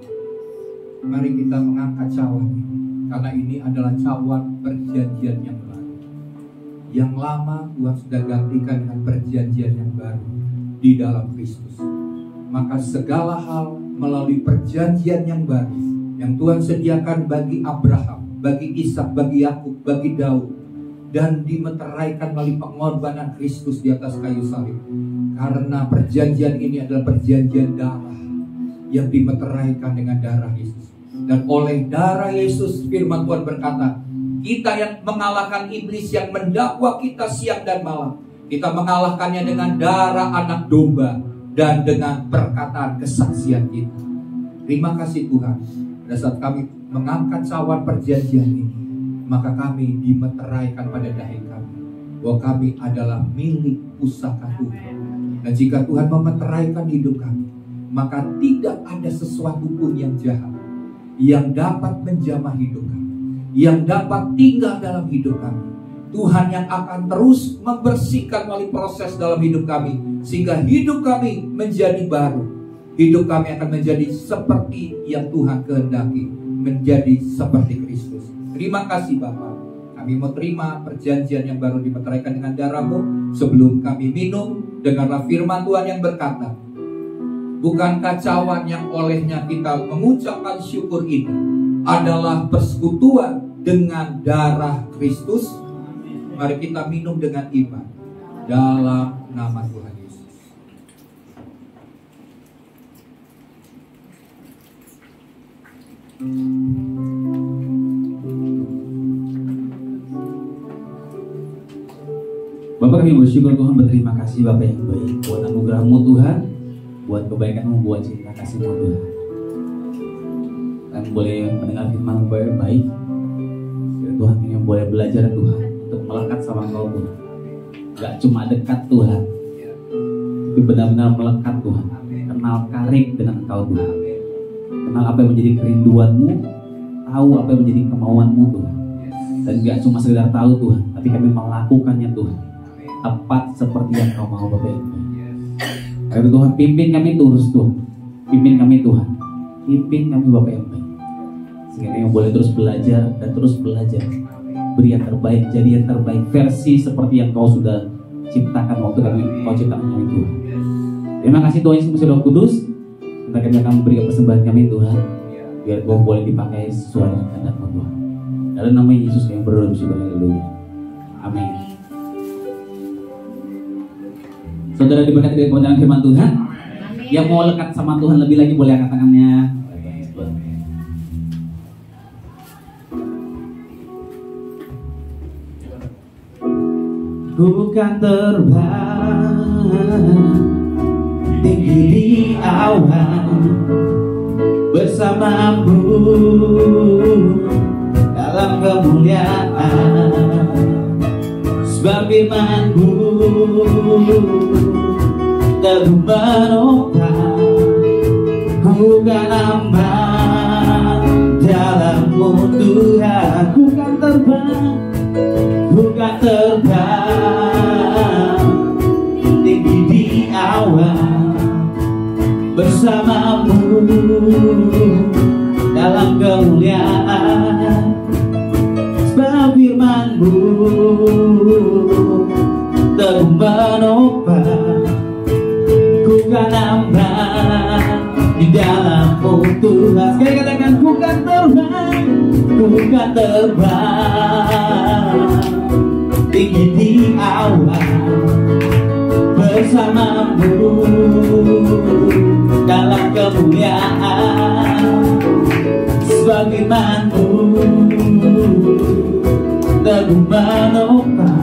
Mari kita mengangkat cawan ini, karena ini adalah cawan perjanjian yang baru. Yang lama Tuhan sudah gantikan dengan perjanjian yang baru di dalam Kristus. Maka segala hal melalui perjanjian yang baru yang Tuhan sediakan bagi Abraham, bagi Ishak, bagi Yakub, bagi Daud, dan dimeteraikan melalui pengorbanan Kristus di atas kayu salib. Karena perjanjian ini adalah perjanjian darah yang dimeteraikan dengan darah Yesus. Dan oleh darah Yesus, firman Tuhan berkata, kita yang mengalahkan iblis yang mendakwa kita siang dan malam, kita mengalahkannya dengan darah anak domba dan dengan perkataan kesaksian kita. Terima kasih Tuhan. Pada saat kami mengangkat cawan perjanjian ini, maka kami dimeteraikan pada dahi kami bahwa kami adalah milik pusaka Tuhan. Dan jika Tuhan memeteraikan hidup kami, maka tidak ada sesuatu pun yang jahat yang dapat menjamah hidup kami, yang dapat tinggal dalam hidup kami. Tuhan yang akan terus membersihkan melalui proses dalam hidup kami, sehingga hidup kami menjadi baru. Hidup kami akan menjadi seperti yang Tuhan kehendaki, menjadi seperti Kristus. Terima kasih Bapa. Kami mau terima perjanjian yang baru dimeteraikan dengan darah-Mu. Sebelum kami minum, dengarlah firman Tuhan yang berkata, Bukan kacauan yang olehnya kita mengucapkan syukur ini adalah persekutuan dengan darah Kristus. Mari kita minum dengan iman dalam nama Tuhan Yesus. Bapak, kami bersyukur Tuhan, berterima kasih Bapak yang baik buat anugerah-Mu Tuhan, buat kebaikan-Mu, buat cinta kasih-Mu Tuhan. Kami boleh mendengar firman-Mu yang baik. Ya Tuhan, kami boleh belajar Tuhan untuk melekat sama Engkau Tuhan. Gak cuma dekat Tuhan, tapi benar-benar melekat Tuhan. Kenal karib dengan Engkau Tuhan. Kenal apa yang menjadi kerinduan-Mu, tahu apa yang menjadi kemauan-Mu Tuhan. Dan gak cuma sekedar tahu Tuhan, tapi kami melakukannya Tuhan, tepat seperti yang Kau mau Bapak. Karena Tuhan, pimpin kami terus Tuhan, pimpin kami Tuhan, pimpin kami Bapak yang baik, sehingga kami boleh terus belajar dan terus belajar, beri yang terbaik, jadi yang terbaik versi seperti yang Kau sudah ciptakan waktu Kau ciptakan kami Tuhan. Terima kasih Tuhan Yesus Roh Kudus, karena kami akan memberi persembahan kami Tuhan, biar Kau boleh dipakai sesuai dengan kehendak-Mu Tuhan. Dalam nama Yesus kami berdoa bersyukur, haleluya, amin. Saudara diberkati dengan kebenaran firman Tuhan. Yang mau lekat sama Tuhan lebih lagi boleh angkat tangannya. Bukan terbang tinggi di awan bersamamu dalam kemuliaan, sebab firman-Mu teguh menopang, bukan aman dalam-Mu Tuhan. Bukan terbang, bukan terbang tinggi di awan bersama-Mu dalam kemuliaan, sebab firman-Mu teguh menopang, bukan aman di dalam-Mu Tuhan. Sekali katakan, bukan terbang, bukan terbang tinggi di awan bersama-Mu dalam kemuliaan, sebab firman-Mu teguh menopang,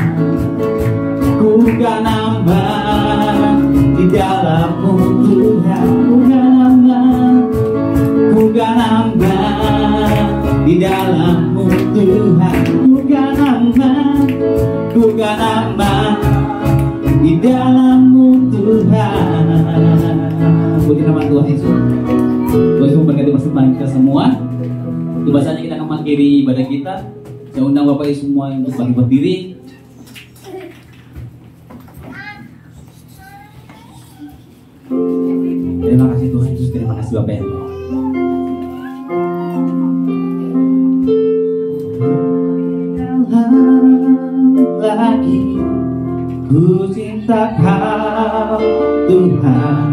bukan aman di dalam-Mu Tuhan. Bukan aman, bukan aman di dalam-Mu Tuhan. Bukan aman, bukan aman di dalam-Mu Tuhan. Puji nama Tuhan Yesus. Tuhan Yesus memberkati persembahan kita semua. Itu bahasanya kita akan mengakhiri ibadah kita. Saya undang Bapak Ibu semua untuk bangkit berdiri. Terima kasih Tuhan Yesus, terima kasih Bapak yang baik. Lagi ku cinta Kau Tuhan,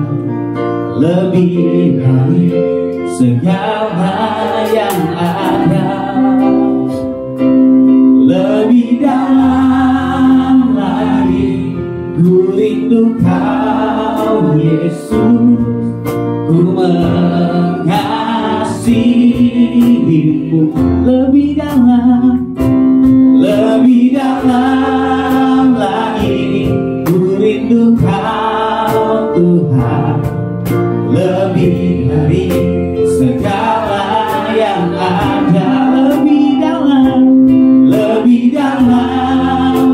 lebih dari segala yang ada, lebih dalam lagi ku rindu Kau Yesus, ku mengasihi-Mu, lebih dalam lagi ku rindu Kau Tuhan, lebih dari segala yang ada, lebih dalam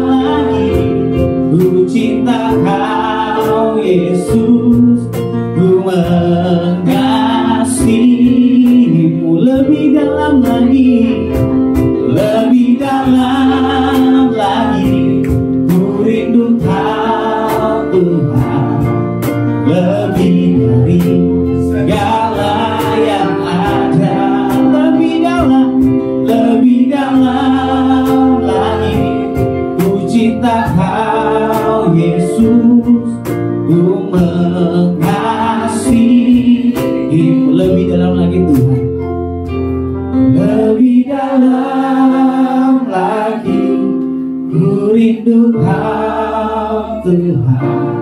lagi ku cinta Kau Yesus, ku mengasihi-Mu, lebih dalam lagi ku rindu Kau Tuhan, lebih dari segala yang ada, lebih dalam lagi ku cinta Kau Yesus, ku mengasihi-Mu. mengasihimu. Lebih dalam lagi Tuhan, lebih dalam lagi ku rindu Kau Tuhan,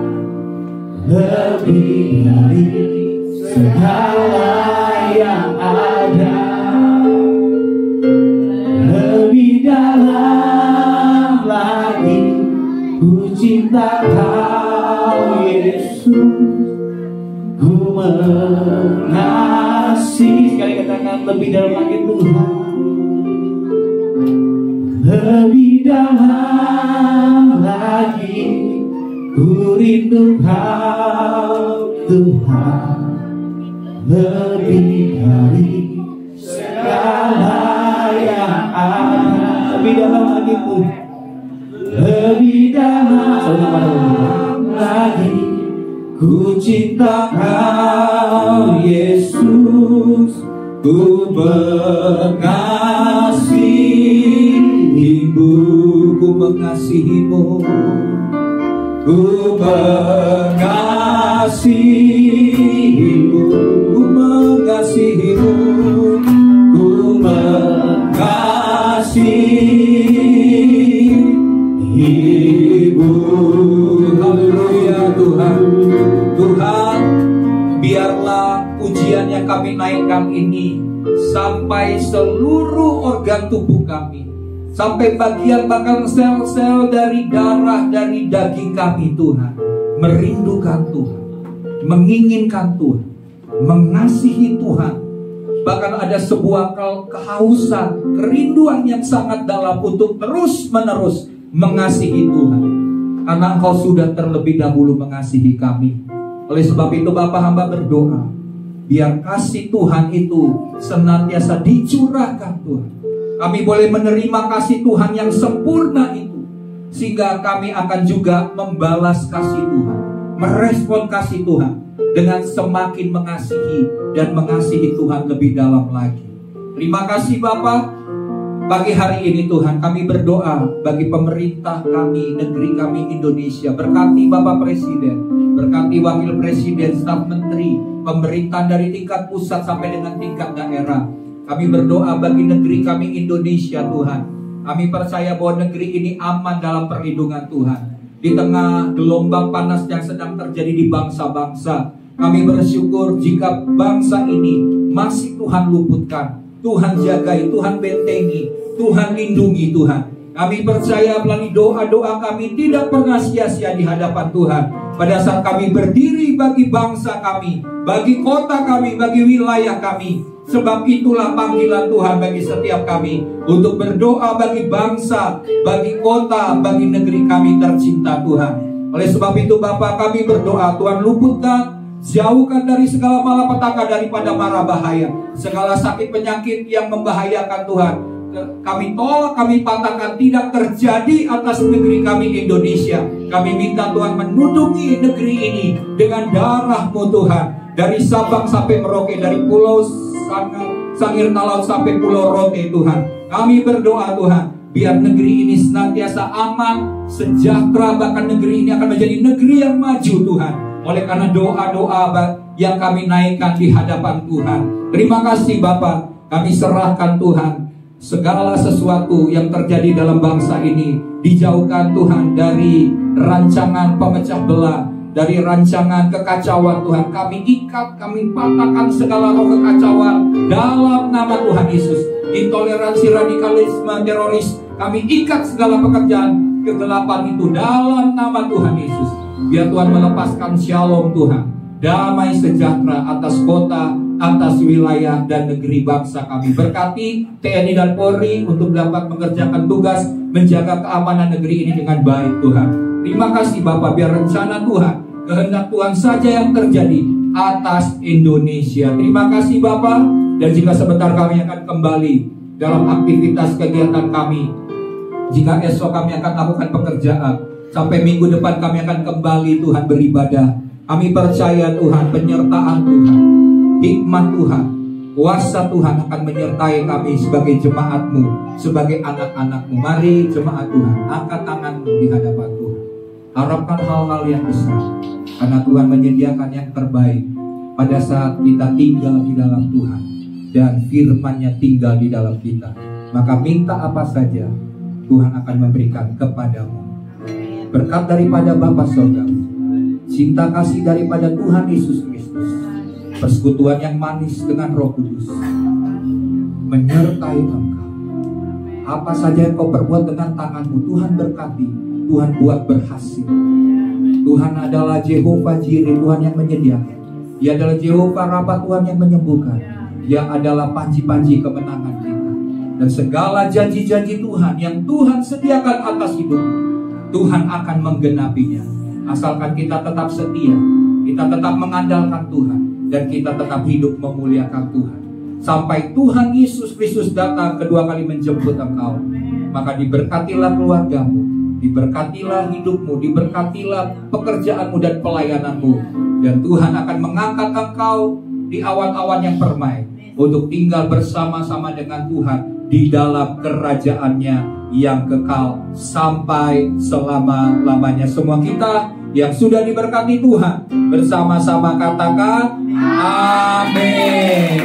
lebih dari segala yang ada, lebih dalam lagi ku cinta Kau Yesus, ku mengasihi. Sekali katakan lebih dalam lagi Tuhan, lebih dalam lagi ku rindu Kau Tuhan, lebih dari segala yang ada. Lebih dalam lagi Tuhan, lebih dalam lagi ku cinta Kau Yesus, ku mengasihimu, ku mengasihimu, ku mengasihimu, ku mengasihimu, ku mengasihimu. Haleluya Tuhan. Tuhan, biarlah pujian yang kami naikkan ini sampai seluruh organ tubuh kami, sampai bagian bahkan sel-sel dari darah, dari daging kami Tuhan, merindukan Tuhan, menginginkan Tuhan, mengasihi Tuhan. Bahkan ada sebuah kehausan, kerinduan yang sangat dalam untuk terus-menerus mengasihi Tuhan, karena Engkau sudah terlebih dahulu mengasihi kami. Oleh sebab itu Bapa, hamba berdoa, biar kasih Tuhan itu senantiasa dicurahkan Tuhan. Kami boleh menerima kasih Tuhan yang sempurna itu, sehingga kami akan juga membalas kasih Tuhan, merespon kasih Tuhan dengan semakin mengasihi dan mengasihi Tuhan lebih dalam lagi. Terima kasih Bapa. Pagi hari ini Tuhan, kami berdoa bagi pemerintah kami, negeri kami Indonesia. Berkati Bapak Presiden, berkati Wakil Presiden, staf menteri, pemerintah dari tingkat pusat sampai dengan tingkat daerah. Kami berdoa bagi negeri kami Indonesia Tuhan. Kami percaya bahwa negeri ini aman dalam perlindungan Tuhan. Di tengah gelombang panas yang sedang terjadi di bangsa-bangsa, kami bersyukur jika bangsa ini masih Tuhan luputkan, Tuhan jagai, Tuhan bentengi, Tuhan lindungi Tuhan. Kami percaya melalui doa-doa kami tidak pernah sia-sia di hadapan Tuhan. Pada saat kami berdiri bagi bangsa kami, bagi kota kami, bagi wilayah kami. Sebab itulah panggilan Tuhan bagi setiap kami untuk berdoa bagi bangsa, bagi kota, bagi negeri kami tercinta Tuhan. Oleh sebab itu Bapa, kami berdoa Tuhan luputkan, jauhkan dari segala malapetaka, daripada mara bahaya, segala sakit penyakit yang membahayakan Tuhan. Kami tolak, kami patahkan, tidak terjadi atas negeri kami Indonesia. Kami minta Tuhan menundungi negeri ini dengan darah-Mu Tuhan. Dari Sabang sampai Merauke, dari Pulau Sangir Talaut sampai Pulau Rote Tuhan. Kami berdoa Tuhan, biar negeri ini senantiasa aman, sejahtera, bahkan negeri ini akan menjadi negeri yang maju Tuhan. Oleh karena doa-doa yang kami naikkan di hadapan Tuhan. Terima kasih Bapa, kami serahkan Tuhan. Segala sesuatu yang terjadi dalam bangsa ini, dijauhkan Tuhan dari rancangan pemecah belah, dari rancangan kekacauan Tuhan. Kami ikat, kami patahkan segala roh kekacauan dalam nama Tuhan Yesus. Intoleransi, radikalisme, teroris, kami ikat segala pekerjaan kegelapan itu dalam nama Tuhan Yesus. Biar Tuhan melepaskan shalom Tuhan, damai sejahtera atas kota, atas wilayah dan negeri bangsa kami. Berkati TNI dan Polri untuk dapat mengerjakan tugas menjaga keamanan negeri ini dengan baik Tuhan. Terima kasih Bapak, biar rencana Tuhan, kehendak Tuhan saja yang terjadi atas Indonesia. Terima kasih Bapak. Dan jika sebentar kami akan kembali dalam aktivitas kegiatan kami, jika esok kami akan lakukan pekerjaan, sampai minggu depan kami akan kembali Tuhan beribadah. Kami percaya Tuhan, penyertaan Tuhan, hikmat Tuhan, kuasa Tuhan akan menyertai kami sebagai jemaat-Mu, sebagai anak-anak-Mu. Mari jemaat Tuhan, angkat tangan-Mu di hadapan Tuhan. Harapkan hal-hal yang besar, karena Tuhan menyediakan yang terbaik pada saat kita tinggal di dalam Tuhan dan firman-Nya tinggal di dalam kita, maka minta apa saja Tuhan akan memberikan kepadamu. Berkat daripada Bapa Surga, cinta kasih daripada Tuhan Yesus Kristus, persekutuan yang manis dengan Roh Kudus menyertai engkau. Apa saja yang kau perbuat dengan tanganmu, Tuhan berkati, Tuhan buat berhasil. Tuhan adalah Jehovah Jireh, Tuhan yang menyediakan. Dia adalah Jehovah Rafa, Tuhan yang menyembuhkan. Dia adalah panji-panji kemenangan kita. Dan segala janji-janji Tuhan yang Tuhan sediakan atas hidupmu, Tuhan akan menggenapinya. Asalkan kita tetap setia, kita tetap mengandalkan Tuhan, dan kita tetap hidup memuliakan Tuhan. Sampai Tuhan Yesus Kristus datang kedua kali menjemput engkau, maka diberkatilah keluargamu, diberkatilah hidupmu, diberkatilah pekerjaanmu dan pelayananmu. Dan Tuhan akan mengangkat engkau di awan-awan yang permai untuk tinggal bersama-sama dengan Tuhan di dalam kerajaan-Nya yang kekal sampai selama-lamanya. Semua kita yang sudah diberkati Tuhan bersama-sama katakan amin.